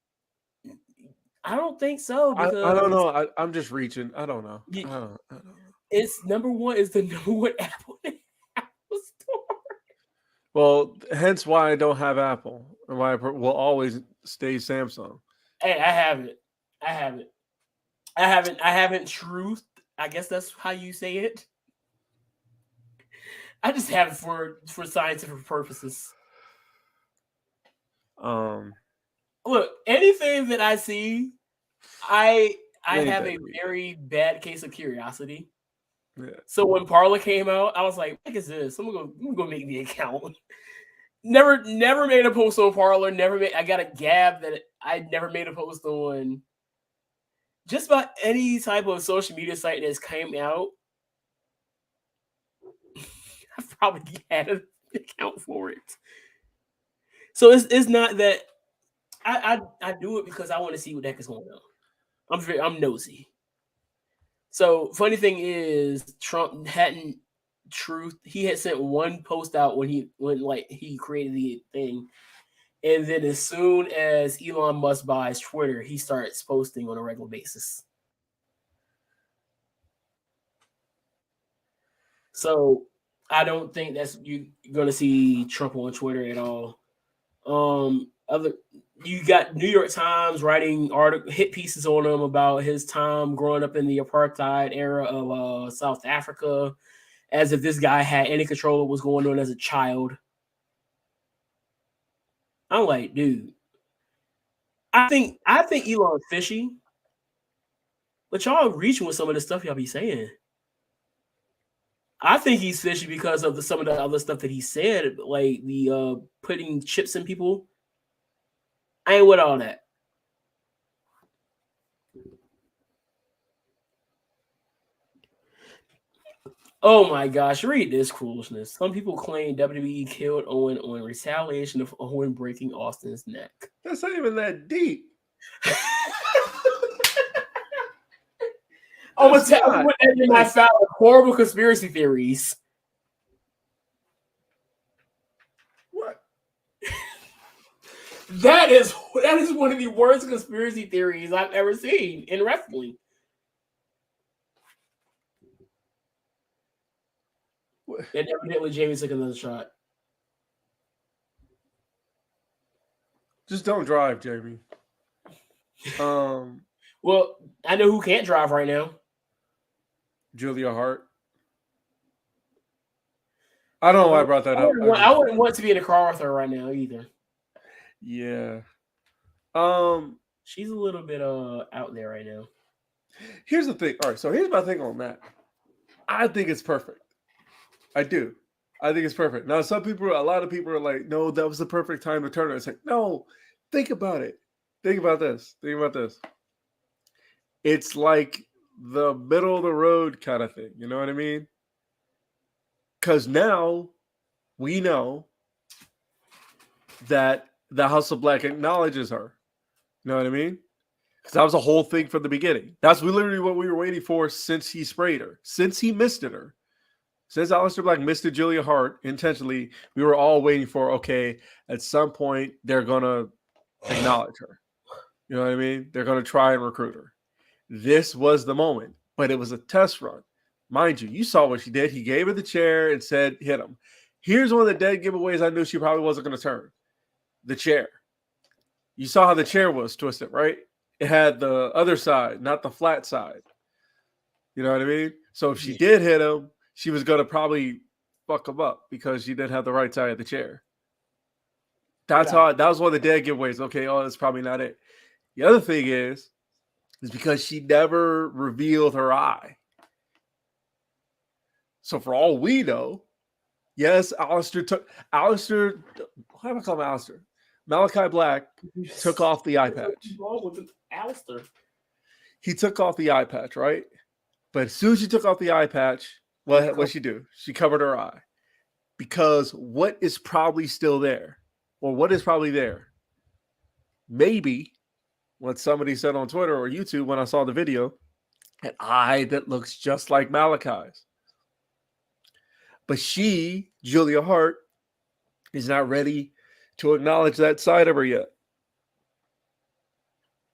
Speaker 1: I don't think so. Because
Speaker 2: I don't know. I'm just reaching. I don't know. I don't know.
Speaker 1: It's number one. It's the number one Apple store.
Speaker 2: Well, hence why I don't have Apple, and why I will always stay Samsung.
Speaker 1: Hey, I haven't truthed. I guess that's how you say it. I just have it for scientific purposes. Look, anything that I see, I have a very bad case of curiosity.
Speaker 2: Yeah.
Speaker 1: So when Parler came out, I was like, "What is this? I'm gonna make the account." Never made a post on Parler. I got a gab that I never made a post on. Just about any type of social media site that's came out, I've probably had an account for it. So it's not that I do it because I want to see what the heck is going on. I'm nosy. So funny thing is, Trump hadn't truth. He had sent one post out when he created the thing, and then as soon as Elon Musk buys Twitter, he starts posting on a regular basis. So I don't think you're going to see Trump on Twitter at all. You got New York Times writing hit pieces on him about his time growing up in the apartheid era of South Africa, as if this guy had any control of what was going on as a child. I'm like, dude, I think Elon's fishy, but y'all reaching with some of the stuff y'all be saying. I think he's fishy because of some of the other stuff that he said, like the putting chips in people. I ain't with all that. Oh my gosh, read this foolishness. Some people claim WWE killed Owen on retaliation of Owen breaking Austin's neck.
Speaker 2: That's not even that deep.
Speaker 1: I'm gonna tell you what that in my file of horrible conspiracy theories.
Speaker 2: What?
Speaker 1: That is one of the worst conspiracy theories I've ever seen in wrestling. And evidently Jamie took another shot.
Speaker 2: Just don't drive, Jamie.
Speaker 1: Well, I know who can't drive right now.
Speaker 2: Julia Hart. I don't know why I brought that up.
Speaker 1: I wouldn't want to be in a car with her right now either.
Speaker 2: Yeah.
Speaker 1: She's a little bit out there right now.
Speaker 2: Here's the thing. All right, so here's my thing on that. I think it's perfect. I do. I think it's perfect. Now, a lot of people are like, no, that was the perfect time to turn it. It's like, no, think about it. Think about this. It's like the middle of the road kind of thing. You know what I mean? Because now we know that the House of Black acknowledges her. You know what I mean? Because that was a whole thing from the beginning. That's literally what we were waiting for since he sprayed her, since he misted her. Since Aleister Black misted Julia Hart intentionally, we were all waiting for, okay, at some point, they're going to acknowledge her. You know what I mean? They're going to try and recruit her. This was the moment, but it was a test run. Mind you saw what she did. He gave her the chair and said, hit him. Here's one of the dead giveaways I knew she probably wasn't going to turn. The chair. You saw how the chair was twisted, right? It had the other side, not the flat side. You know what I mean? So if she did hit him, she was going to probably fuck him up because she didn't have the right side of the chair. That was one of the dead giveaways. Okay, that's probably not it. The other thing is because she never revealed her eye. So for all we know, yes, Alistair, how do I call him Alistair? Malachi Black took off the eye patch.
Speaker 1: What's wrong with Alistair?
Speaker 2: He took off the eye patch, right? But as soon as she took off the eye patch, what'd she do? She covered her eye. Because what is probably still there? Or what is probably there? Maybe what somebody said on Twitter or YouTube when I saw the video, an eye that looks just like Malachi's. But she, Julia Hart, is not ready to acknowledge that side of her yet.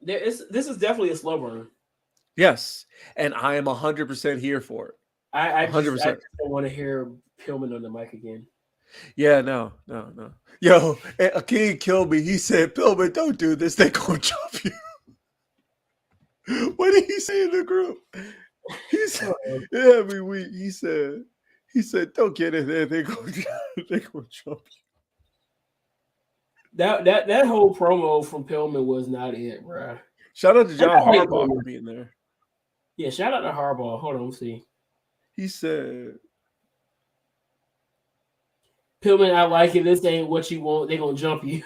Speaker 1: This is definitely a slow burn.
Speaker 2: Yes, and I am 100% here for it.
Speaker 1: I 100%. I just don't want to hear Pillman on the mic again.
Speaker 2: Yeah, no. Yo, a king killed me. He said, Pillman, don't do this. They gonna jump you. What did he say in the group? He said, every week. He said, don't get in there. They gonna jump you.
Speaker 1: That whole promo from Pillman was not it, bro.
Speaker 2: Shout out to John Harbaugh for being there.
Speaker 1: Yeah, shout out to Harbaugh. Hold on, let's see.
Speaker 2: He said,
Speaker 1: Pillman, I like it. This ain't what you want. They're gonna jump you.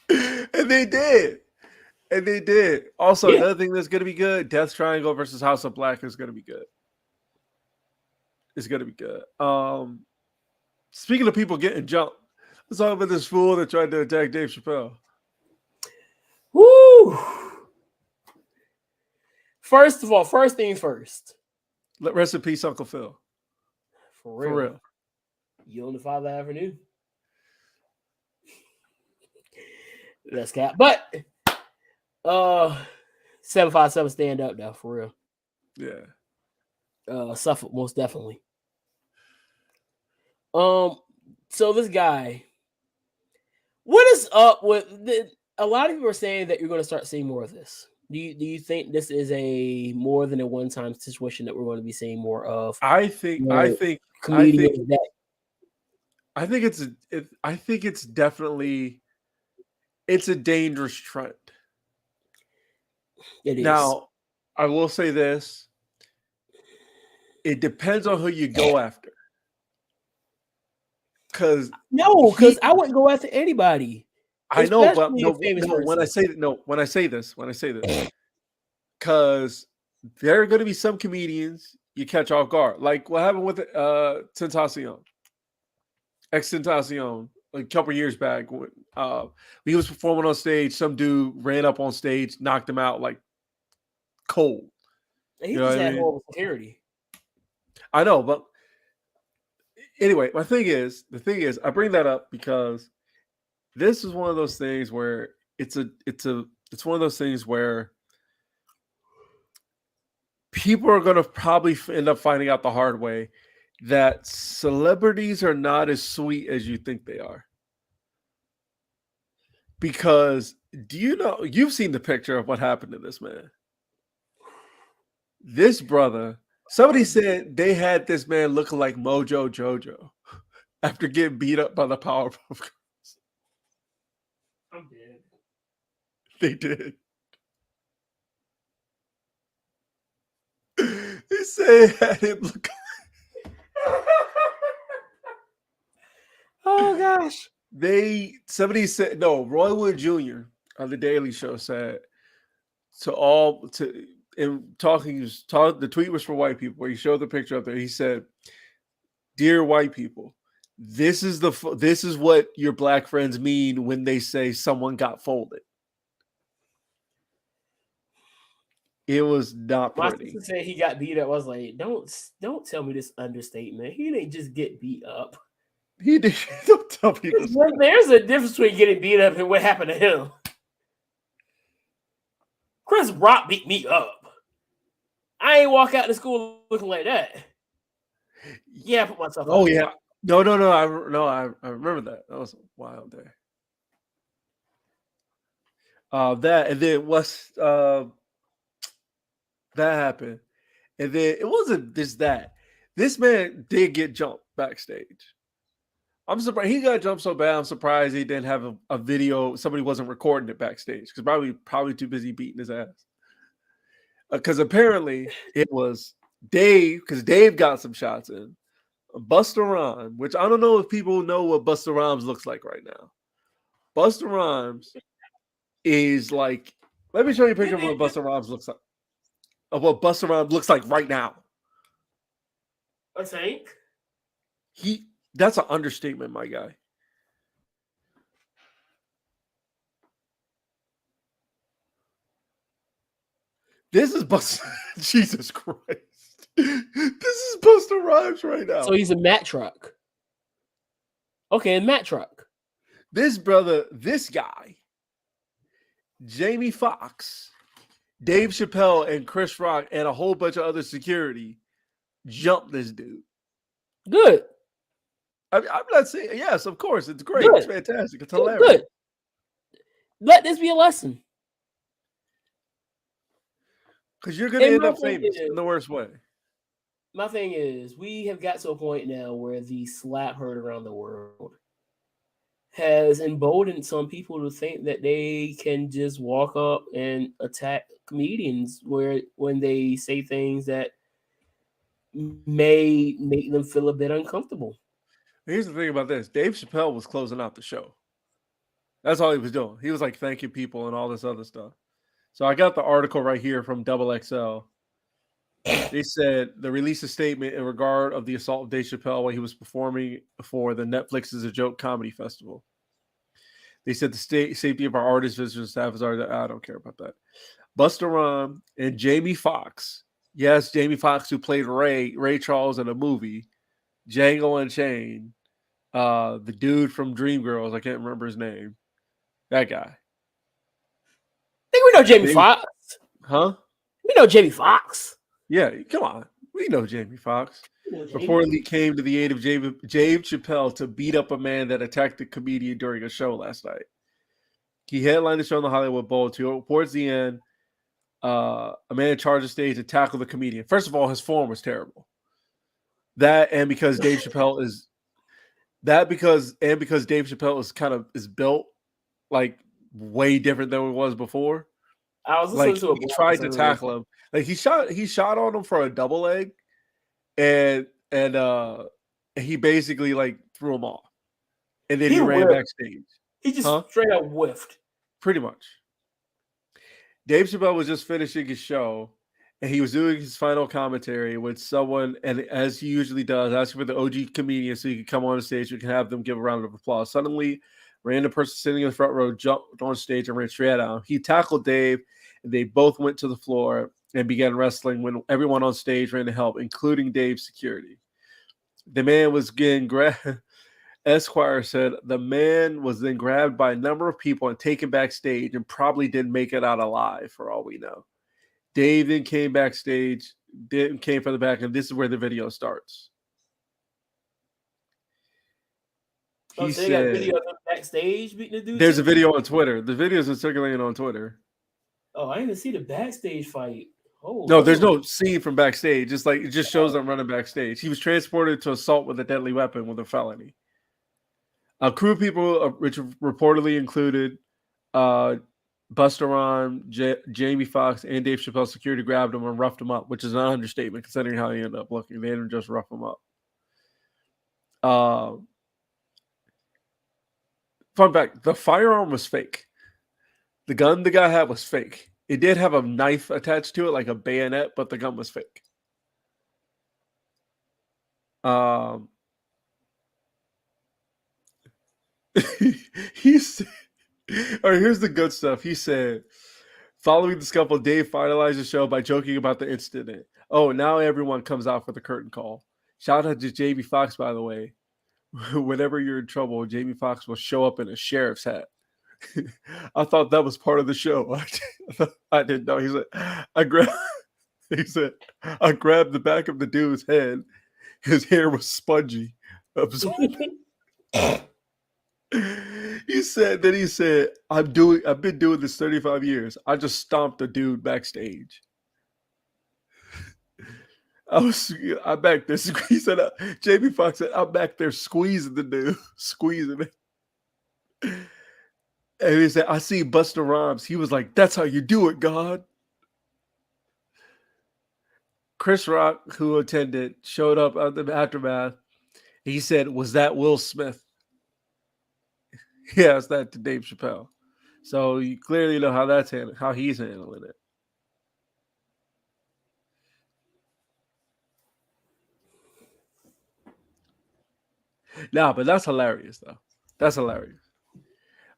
Speaker 2: And they did. Also, another thing that's gonna be good: Death Triangle versus House of Black is gonna be good. It's gonna be good. Speaking of people getting jumped, let's talk about this fool that tried to attack Dave Chappelle.
Speaker 1: Woo! First of all, first things first.
Speaker 2: Rest in peace, Uncle Phil.
Speaker 1: For real. You on the 5th Avenue. That's cap. But 757 stand up though, for real.
Speaker 2: Yeah.
Speaker 1: Suffolk, most definitely. So this guy, what is up with a lot of people are saying that you're going to start seeing more of this. Do you think this is a more than a one-time situation that we're going to be seeing more of?
Speaker 2: I think it's definitely it's a dangerous trend.
Speaker 1: It is.
Speaker 2: Now, I will say this. It depends on who you go after. Because
Speaker 1: I wouldn't go after anybody.
Speaker 2: I know, but when I say this, because there are going to be some comedians you catch off guard, like what happened with Tentacion, ex-Tentacion, like a couple years back when he was performing on stage. Some dude ran up on stage, knocked him out like cold.
Speaker 1: He just had horrible security.
Speaker 2: I know, but anyway, the thing is, I bring that up because this is one of those things where it's one of those things where people are going to probably end up finding out the hard way that celebrities are not as sweet as you think they are. Because do you know, you've seen the picture of what happened to this man. This brother, somebody said they had this man looking like Mojo Jojo after getting beat up by the Powerpuff Girls.
Speaker 1: I'm dead.
Speaker 2: They did. They say had him look.
Speaker 1: Oh gosh.
Speaker 2: Somebody said no. Roy Wood Jr. on the Daily Show said the tweet was for white people where he showed the picture up there. He said, "Dear white people, this is what your black friends mean when they say someone got folded." It was not pretty.
Speaker 1: My sister said he got beat up. I was like, don't tell me this understatement. He didn't just get beat up.
Speaker 2: He did. Don't tell me this.
Speaker 1: There's a difference between getting beat up and what happened to him. Chris Rock beat me up. I ain't walk out to school looking like that. Yeah, I put myself.
Speaker 2: Oh yeah. No. I remember that. That was a wild day. That and then what's That happened. And then it wasn't just that. This man did get jumped backstage. I'm surprised he got jumped so bad. I'm surprised he didn't have a video. Somebody wasn't recording it backstage because probably too busy beating his ass. Because apparently it was Dave, because Dave got some shots in. Busta Rhymes, which I don't know if people know what Busta Rhymes looks like right now. Busta Rhymes is like, let me show you a picture of what Busta Rhymes looks like. Of what Busta Rhymes looks like right now.
Speaker 1: I think
Speaker 2: that's an understatement, my guy. This is Busta. Jesus Christ. This is Busta Rhymes right now.
Speaker 1: so. He's a Mack truck. Okay, a Mack truck.
Speaker 2: This guy, Jamie Foxx, Dave Chappelle, and Chris Rock, and a whole bunch of other security jumped this dude.
Speaker 1: Good.
Speaker 2: I'm not saying, yes, of course. It's great.
Speaker 1: Good.
Speaker 2: It's fantastic. It's hilarious.
Speaker 1: Good. Let this be a lesson.
Speaker 2: Because you're going to
Speaker 1: And
Speaker 2: end
Speaker 1: my
Speaker 2: up
Speaker 1: thing
Speaker 2: famous
Speaker 1: is-
Speaker 2: in the worst way.
Speaker 1: My thing is, we have got to a point now where the slap heard around the world has emboldened some people to think that they can just walk up and attack comedians when they say things that may make them feel a bit uncomfortable.
Speaker 2: Here's the thing about this. Dave Chappelle was closing out the show. That's all he was doing. He was like thanking people and all this other stuff. So I got the article right here from XXL. They said they released a statement in regard of the assault of Dave Chappelle while he was performing for the Netflix is a Joke comedy festival. They said the safety of our artists, visitors, and staff is our. I don't care about that. Busta Rhymes and Jamie Foxx. Yes, Jamie Foxx, who played Ray Charles in a movie, Django Unchained. The dude from Dreamgirls, I can't remember his name. That guy.
Speaker 1: I think we know Jamie Foxx.
Speaker 2: Huh?
Speaker 1: We know Jamie Foxx.
Speaker 2: Yeah, come on. We know Jamie Foxx. Reportedly came to the aid of Dave Chappelle to beat up a man that attacked a comedian during a show last night. He headlined the show in the Hollywood Bowl. Towards the end, a man charged the stage to tackle the comedian. First of all, his form was terrible. That and because Dave Chappelle is because Dave Chappelle is built like way different than it was before.
Speaker 1: I was listening to
Speaker 2: he tried to tackle him. Like he shot on him for a double leg, and he basically like threw him off, and then he ran backstage.
Speaker 1: He just straight up whiffed.
Speaker 2: Pretty much. Dave Chappelle was just finishing his show, and he was doing his final commentary with someone, and as he usually does, asking for the OG comedian so he could come on the stage. We can have them give a round of applause. Suddenly, random person sitting in the front row jumped on stage and ran straight at him. He tackled Dave, and they both went to the floor and began wrestling when everyone on stage ran to help, including Dave's security. The man was getting grabbed. Esquire said the man was then grabbed by a number of people and taken backstage and probably didn't make it out alive for all we know. Dave then came backstage, came from the back, and this is where the video starts.
Speaker 1: He said, got a video of him backstage beating the dude.
Speaker 2: There's a video on Twitter. The videos are circulating on Twitter.
Speaker 1: Oh, I didn't see the backstage fight. Oh,
Speaker 2: no, there's no scene from backstage. Just like it just shows them running backstage. He was transported to assault with a deadly weapon with a felony. A crew of people, which reportedly included Busta Rhymes, Jamie Foxx, and Dave Chappelle, security grabbed him and roughed him up, which is an understatement considering how he ended up looking. They didn't just rough him up. Fun fact: the firearm was fake. The gun the guy had was fake. It did have a knife attached to it, like a bayonet, but the gun was fake. He said, all right, here's the good stuff. He said, following the scuffle, Dave finalized the show by joking about the incident. Oh, now everyone comes out for the curtain call. Shout out to Jamie Foxx, by the way. Whenever you're in trouble, Jamie Foxx will show up in a sheriff's hat. I thought that was part of the show. I didn't know. He said, I grabbed the back of the dude's head. His hair was spongy. He said, I've been doing this 35 years. I just stomped a dude backstage. I'm back there squeezing up. Jamie Foxx said, I'm back there squeezing the dude, squeezing it. And he said, I see Busta Rhymes. He was like, that's how you do it, God. Chris Rock, who attended, showed up at the aftermath. He said, was that Will Smith? He asked that to Dave Chappelle. So you clearly know how he's handling it. Nah, but that's hilarious, though. That's hilarious.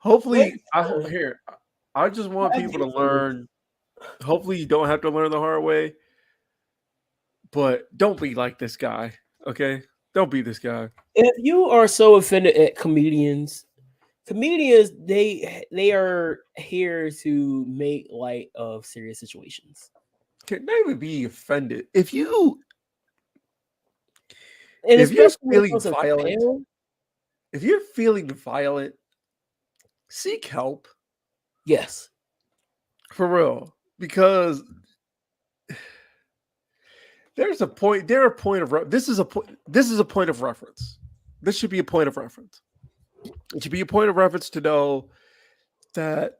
Speaker 2: Hopefully, I just want people to learn. Hopefully, you don't have to learn the hard way. But don't be like this guy, okay? Don't be this guy.
Speaker 1: If you are so offended at comedians, they are here to make light of serious situations.
Speaker 2: Can never be offended if you're feeling violent. If you're feeling violent, seek help.
Speaker 1: Yes,
Speaker 2: for real, because there's a point. This is a point of reference. This should be a point of reference. It should be a point of reference to know that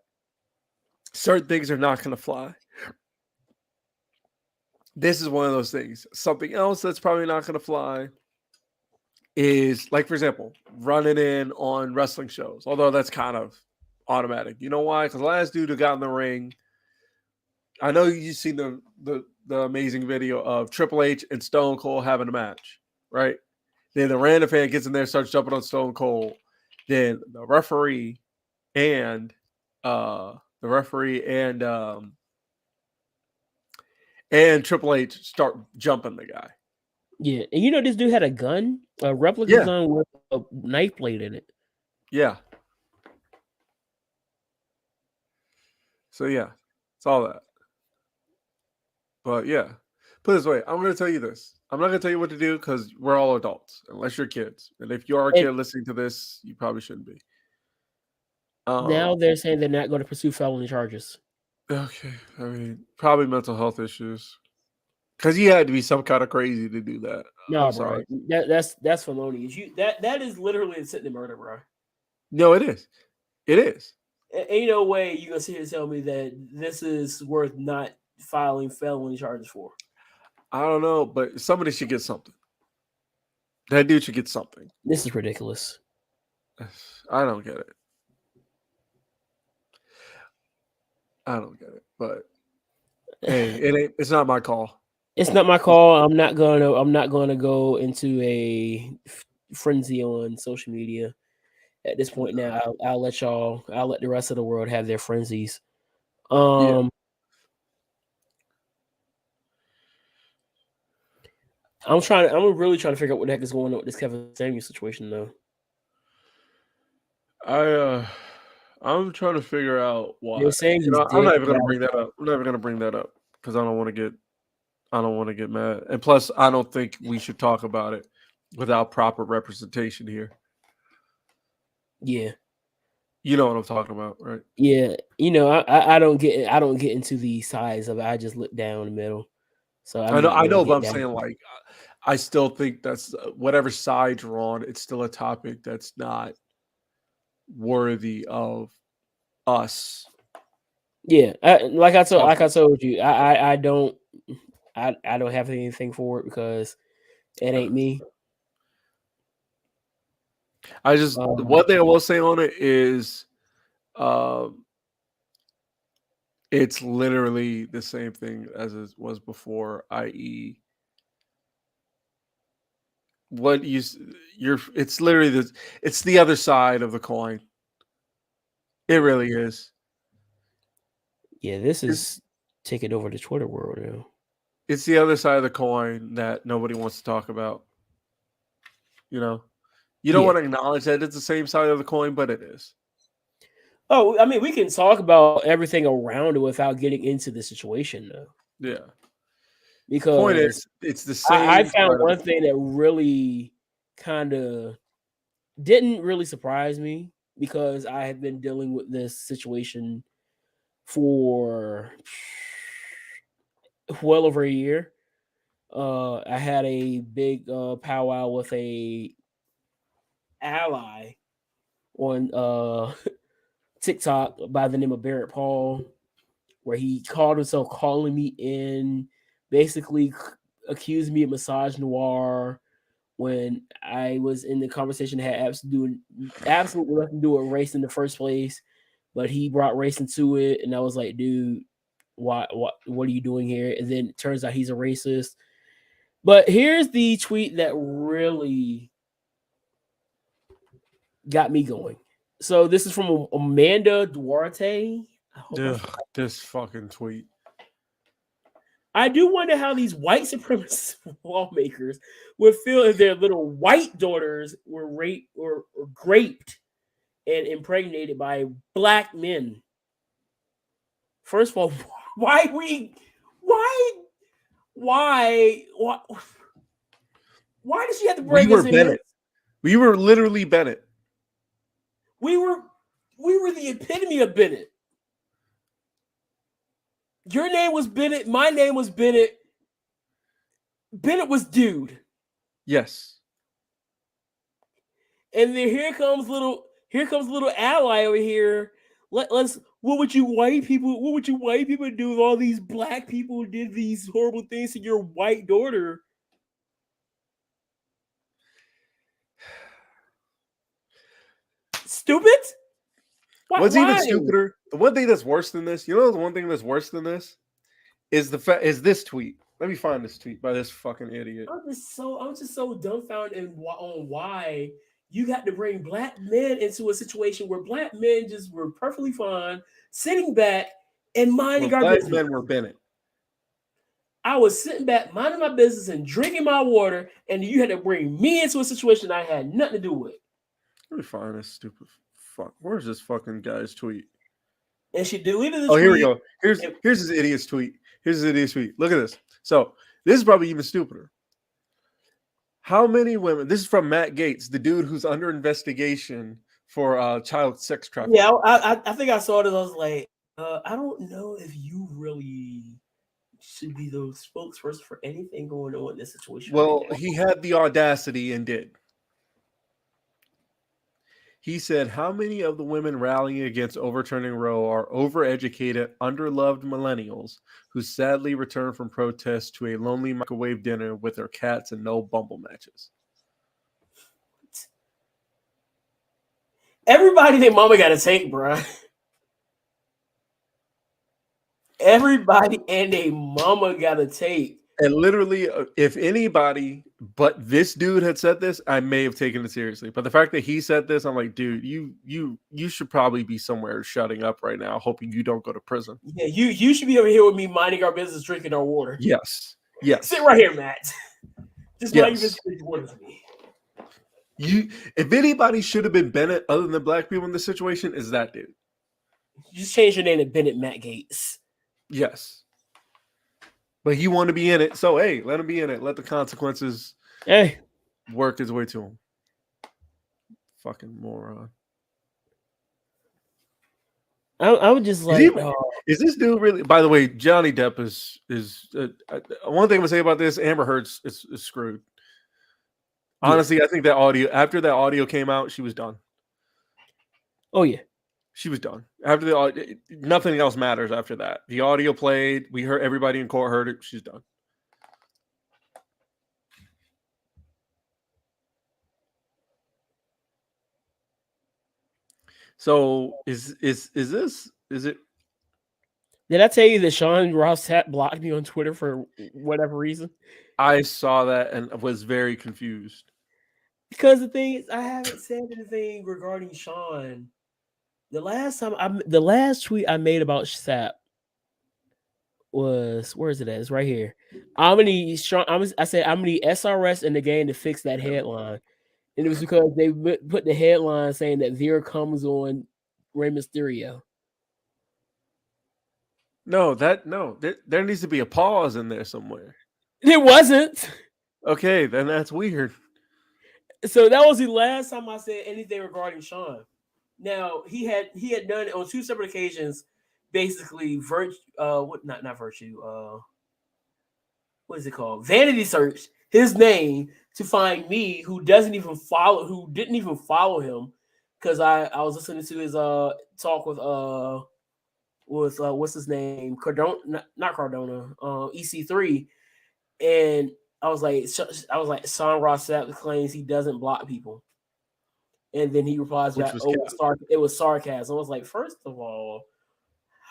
Speaker 2: certain things are not going to fly. This is one of those things. Something else that's probably not going to fly is, like, for example, running in on wrestling shows. Although that's kind of automatic. You know why? Because the last dude who got in the ring, I know you've seen the amazing video of Triple H and Stone Cold having a match, right? Then the random fan gets in there, starts jumping on Stone Cold. Then the referee and Triple H start jumping the guy.
Speaker 1: Yeah, and this dude had a gun, a replica gun with a knife blade in it.
Speaker 2: Yeah. So yeah, it's all that. But yeah, put it this way, I'm going to tell you this. I'm not going to tell you what to do because we're all adults, unless you're kids. And if you are a kid listening to this, you probably shouldn't be.
Speaker 1: Now they're saying they're not going to pursue felony charges.
Speaker 2: Okay, I mean, probably mental health issues. Because he had to be some kind of crazy to do that.
Speaker 1: No, bro, that's felonious. That is literally attempted murder, bro.
Speaker 2: No, it is. It is.
Speaker 1: Ain't no way you gonna sit here and tell me that this is worth not filing felony charges for.
Speaker 2: I don't know, but somebody should get something. That dude should get something.
Speaker 1: This is ridiculous.
Speaker 2: I don't get it. I don't get it. But hey, it's not my call.
Speaker 1: It's not my call. I'm not gonna go into a frenzy on social media at this point. Now I'll let the rest of the world have their frenzies. I'm really trying to figure out what the heck is going on with this Kevin Samuels situation, though.
Speaker 2: I'm trying to figure out why.
Speaker 1: They're saying
Speaker 2: I'm not even going to bring that up. I'm never going to bring that up because I don't want to get mad. And plus, I don't think we should talk about it without proper representation here.
Speaker 1: Yeah.
Speaker 2: You know what I'm talking about, right?
Speaker 1: Yeah. I don't get into the size of it. I just look down the middle. So
Speaker 2: I know, but I'm saying, like, I still think that's whatever side you're on, it's still a topic that's not worthy of us.
Speaker 1: Yeah, like I told you, I don't have anything for it because it ain't me.
Speaker 2: I just one thing I will say on it is, it's literally the same thing as it was before. I.e., what it's literally it's the other side of the coin. It really is.
Speaker 1: Yeah, this is taking over the Twitter world now.
Speaker 2: It's the other side of the coin that nobody wants to talk about. You don't want to acknowledge that it's the same side of the coin, but it is.
Speaker 1: Oh, I mean, we can talk about everything around it without getting into the situation, though.
Speaker 2: Yeah.
Speaker 1: Because
Speaker 2: the point is, it's the same.
Speaker 1: I found one thing that really kind of didn't really surprise me because I have been dealing with this situation for well over a year. I had a big powwow with a ally on TikTok by the name of Barrett Paul, where he called himself calling me in, basically accused me of misogynoir when I was in the conversation that had absolutely nothing to do with race in the first place. But he brought race into it, and I was like, dude, what are you doing here? And then it turns out he's a racist. But here's the tweet that really got me going. So this is from Amanda Duarte.
Speaker 2: This fucking tweet.
Speaker 1: I do wonder how these white supremacist lawmakers would feel if their little white daughters were raped or graped and impregnated by black men. First of all, why does she have to bring us in
Speaker 2: Bennett? We were literally Bennett.
Speaker 1: We were the epitome of Bennett. Your name was Bennett. My name was Bennett. Bennett was dude.
Speaker 2: Yes.
Speaker 1: And then here comes little ally over here. Let's what would you white people do if all these black people did these horrible things to your white daughter? Stupid?
Speaker 2: What's even stupider? The one thing that's worse than this, the one thing that's worse than this is this tweet. Let me find this tweet by this fucking idiot.
Speaker 1: I'm just so dumbfounded on why you got to bring black men into a situation where black men just were perfectly fine, sitting back and minding our business.
Speaker 2: Black men were Bennett.
Speaker 1: I was sitting back, minding my business and drinking my water, and you had to bring me into a situation I had nothing to do with.
Speaker 2: Let me find this stupid fuck. Where's this fucking guy's tweet?
Speaker 1: And she deleted the tweet.
Speaker 2: Oh, here we go. Here's his idiot's tweet. Look at this. So this is probably even stupider. How many women? This is from Matt Gaetz, the dude who's under investigation for child sex trafficking.
Speaker 1: Yeah, I think I saw this. I was like, I don't know if you really should be the spokesperson for anything going on in this situation.
Speaker 2: Well, he had the audacity and did. He said, how many of the women rallying against overturning Roe are overeducated, underloved millennials who sadly return from protests to a lonely microwave dinner with their cats and no Bumble matches?
Speaker 1: Everybody their mama got to take, bro. Everybody and their mama got to take.
Speaker 2: And literally, if anybody but this dude had said this, I may have taken it seriously. But the fact that he said this, I'm like, dude, you should probably be somewhere shutting up right now, hoping you don't go to prison.
Speaker 1: Yeah, you should be over here with me, minding our business, drinking our water.
Speaker 2: Yes.
Speaker 1: Sit right here, Matt. Just mind your business, drink water for me.
Speaker 2: If anybody should have been Bennett other than black people in this situation, is that dude.
Speaker 1: You just change your name to Bennett Matt Gaetz.
Speaker 2: Yes. But he wanted to be in it, so hey, let him be in it. Let the consequences work his way to him. Fucking moron.
Speaker 1: I would just like.
Speaker 2: Is this dude really? By the way, Johnny Depp is one thing I'm gonna say about this. Amber Heard is screwed. Honestly, I think that after that audio came out, she was done.
Speaker 1: Oh yeah.
Speaker 2: She was done. After nothing else matters after that. The audio played. We heard everybody in court heard it. She's done. So is it?
Speaker 1: Did I tell you that Sean Ross had blocked me on Twitter for whatever reason?
Speaker 2: I saw that and was very confused.
Speaker 1: Because the thing is, I haven't said anything regarding Sean. The last tweet I made about Sap was, where is it at? It's right here. I said I'm gonna need SRS in the game to fix that headline, and it was because they put the headline saying that Veer comes on Rey Mysterio.
Speaker 2: There needs to be a pause in there somewhere.
Speaker 1: It wasn't.
Speaker 2: Okay, then that's weird.
Speaker 1: So that was the last time I said anything regarding Sean. Now he had done it on two separate occasions, basically not virtue. what is it called? Vanity searched his name to find me, who didn't even follow him, because I was listening to his talk with what's his name, Cardona, not Cardona, EC3, and I was like, Sean Ross Sapp claims he doesn't block people, and then he replies
Speaker 2: Which
Speaker 1: back,
Speaker 2: was
Speaker 1: "Oh,
Speaker 2: cap.
Speaker 1: it was sarcasm." I was like, first of all,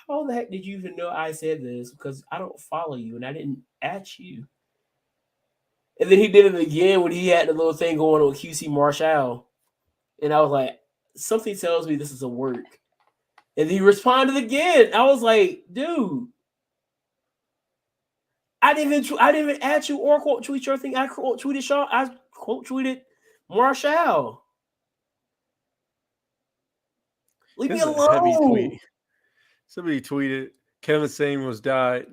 Speaker 1: how the heck did you even know I said this? Because I don't follow you and I didn't at you. And then he did it again when he had the little thing going on with QC Marshall, and I was like, something tells me this is a work. And he responded again. I was like, dude, I didn't even at you or quote tweet your thing. I quote tweeted Shaw. I quote tweeted Marshall. Leave me
Speaker 2: This is a heavy
Speaker 1: alone.
Speaker 2: tweet. Somebody tweeted Kevin Samuels died.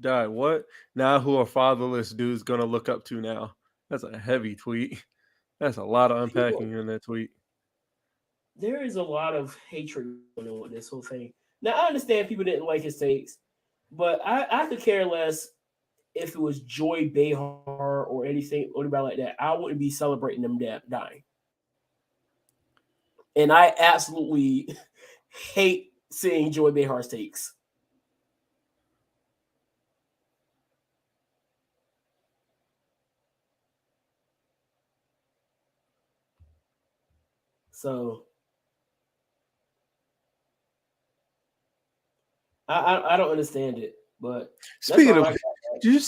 Speaker 2: Died what? Now who a fatherless dude's gonna look up to now? That's a heavy tweet. That's a lot of unpacking in that tweet.
Speaker 1: There is a lot of hatred going on with this whole thing. Now I understand people didn't like his takes, but I could care less if it was Joy Behar or anything or anybody like that. I wouldn't be celebrating them dying. And I absolutely hate seeing Joy Behar's takes. So I don't understand it, but
Speaker 2: speaking of, did you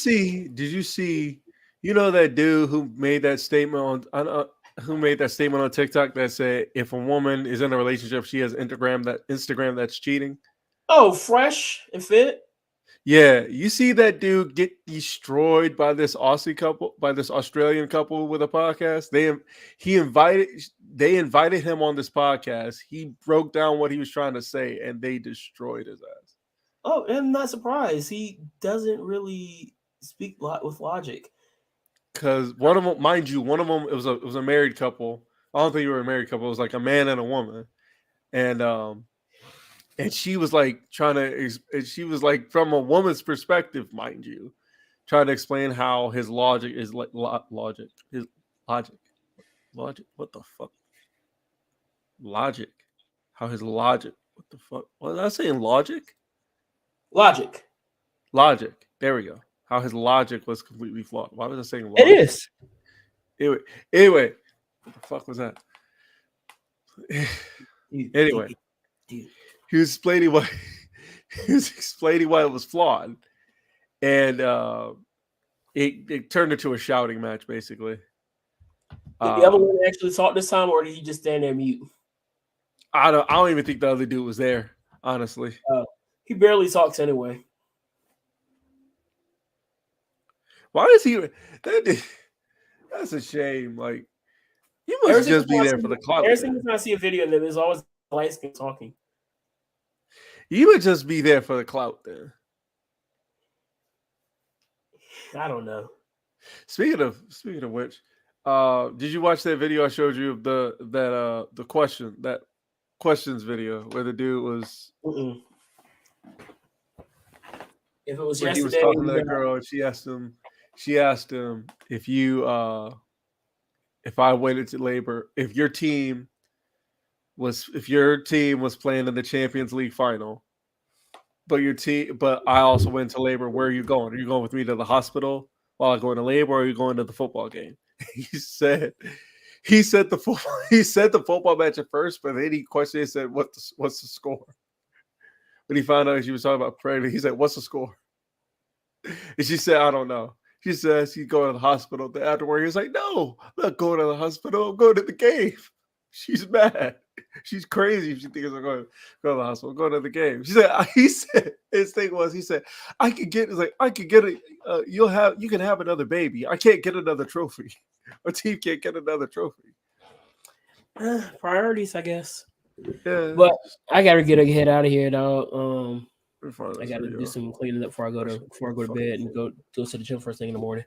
Speaker 2: see? You know that dude who made that statement on TikTok that said if a woman is in a relationship, she has Instagram that's cheating.
Speaker 1: Oh, Fresh and Fit.
Speaker 2: Yeah, you see that dude get destroyed by this Australian couple with a podcast. They invited him on this podcast. He broke down what he was trying to say, and they destroyed his ass.
Speaker 1: Oh, I'm not surprised. He doesn't really speak with logic.
Speaker 2: Because one of them, mind you, it was a married couple. I don't think you were a married couple. It was like a man and a woman, and she was like she was like from a woman's perspective, mind you, trying to explain how his logic is like logic. What the fuck? Logic. How his logic. What the fuck? Was I saying logic?
Speaker 1: Logic.
Speaker 2: There we go. How his logic was completely flawed. Why was I saying logic?
Speaker 1: It is.
Speaker 2: Anyway, what the fuck was that? Anyway, he was explaining why it was flawed, and it turned into a shouting match basically.
Speaker 1: Did the other one actually talk this time, or did he just stand there mute?
Speaker 2: I don't even think the other dude was there, honestly.
Speaker 1: He barely talks anyway.
Speaker 2: Why is he? That's a shame. Like, you must just be there for the clout.
Speaker 1: Every single time I see a video of them, there's always light skin talking.
Speaker 2: You would just be there for the clout, then.
Speaker 1: I don't know.
Speaker 2: Speaking of which, did you watch that video I showed you of the questions video where the dude was?
Speaker 1: Mm-mm. If it was
Speaker 2: yesterday,
Speaker 1: he
Speaker 2: was talking to that girl, and she asked him if I went into labor, if your team was playing in the Champions League final, but I also went to labor, where are you going? Are you going with me to the hospital while I go into labor, or are you going to the football game? He said the football match at first, but then he questioned, he said, what's the score? When he found out she was talking about pregnant, he said, what's the score? And she said, I don't know. She says he's going to the hospital. Afterward, he was like, no, I'm not going to the hospital. I'm going to the game. She's mad. She's crazy if she thinks I'm going to go to the hospital. I'm going to the game. He said, his thing was, he said, I could get it. You can have another baby. I can't get another trophy. Our team can't get another trophy.
Speaker 1: Priorities, I guess.
Speaker 2: Yeah.
Speaker 1: But I gotta head out of here, dog. I gotta do some cleaning up before I go to bed and go to the gym first thing in the morning.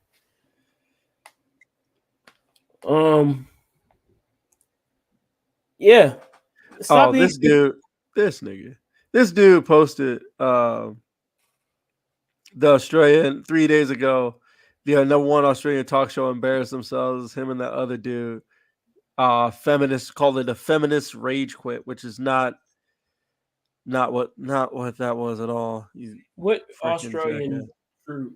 Speaker 1: Yeah.
Speaker 2: This dude posted the Australian 3 days ago, the number one Australian talk show embarrassed themselves. Him and that other dude, feminists called it a feminist rage quit, which is not what that was at all. You
Speaker 1: What
Speaker 2: freaking
Speaker 1: Australian
Speaker 2: jackass.
Speaker 1: group?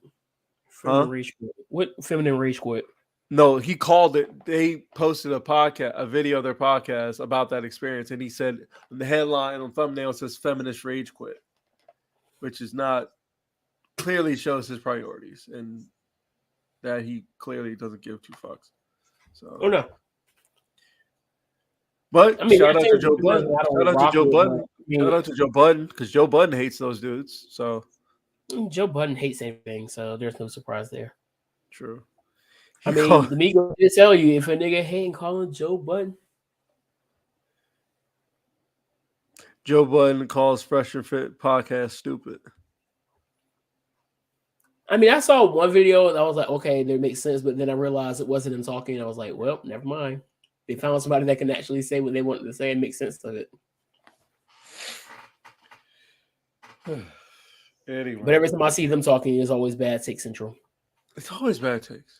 Speaker 2: Huh?
Speaker 1: Rage quit. What feminine rage quit?
Speaker 2: No, he called it. They posted a video of their podcast about that experience, and he said the headline on thumbnail says "feminist rage quit," which is not clearly shows his priorities and that he clearly doesn't give two fucks. So,
Speaker 1: Oh no.
Speaker 2: but
Speaker 1: I mean,
Speaker 2: shout
Speaker 1: I
Speaker 2: out to
Speaker 1: think
Speaker 2: Joe
Speaker 1: because
Speaker 2: Budden.
Speaker 1: I don't
Speaker 2: Shout out to
Speaker 1: rock
Speaker 2: Joe
Speaker 1: with,
Speaker 2: Budden.
Speaker 1: I mean,
Speaker 2: Shout out to Joe Budden because Joe Budden hates those dudes. So
Speaker 1: Joe Budden hates anything, so there's no surprise there.
Speaker 2: true.
Speaker 1: I mean, the Migos did tell you if a nigga hating calling Joe Budden.
Speaker 2: Joe Budden calls Fresh and Fit podcast stupid.
Speaker 1: I mean, I saw one video and I was like, okay, that makes sense, but then I realized it wasn't him talking, and I was like, well, never mind. They found somebody that can actually say what they wanted to say and make sense of it.
Speaker 2: Anyway,
Speaker 1: But every time I see them talking, it's always bad take central.
Speaker 2: it's always bad takes.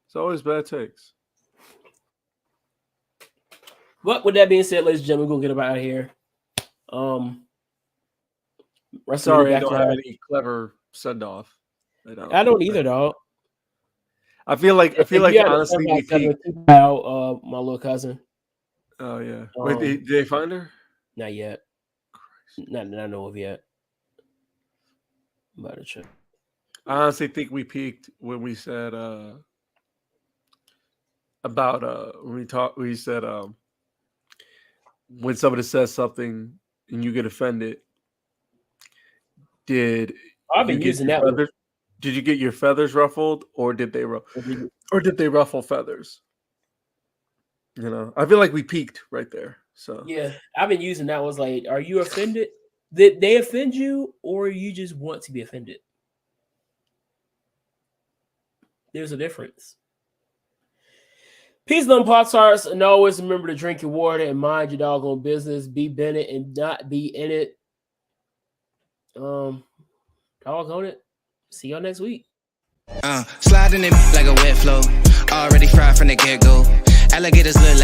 Speaker 2: It's always bad takes.
Speaker 1: But with that being said, ladies and gentlemen, we're gonna get up out of here.
Speaker 2: Sorry, I don't have any clever send off.
Speaker 1: I don't either, dog.
Speaker 2: I feel like honestly, we peaked.
Speaker 1: About my little cousin.
Speaker 2: Oh yeah. Wait, did they find her?
Speaker 1: Not yet. Not that I know of yet. About to check.
Speaker 2: I honestly think we peaked when we said we said when somebody says something and you get offended.
Speaker 1: I've been using that one.
Speaker 2: Did you get your feathers ruffled, or did they ruffle feathers? You know, I feel like we peaked right there. So
Speaker 1: yeah, I've been using that. Was like, are you offended? Did they offend you, or you just want to be offended? There's a difference. Peace, love, Pop Tarts, and always remember to drink your water and mind your doggone business. Be Bennett and not be in it. Doggone it. See y'all next week.
Speaker 4: Sliding it like a wet flow. Already fried from the get-go. Alligators look like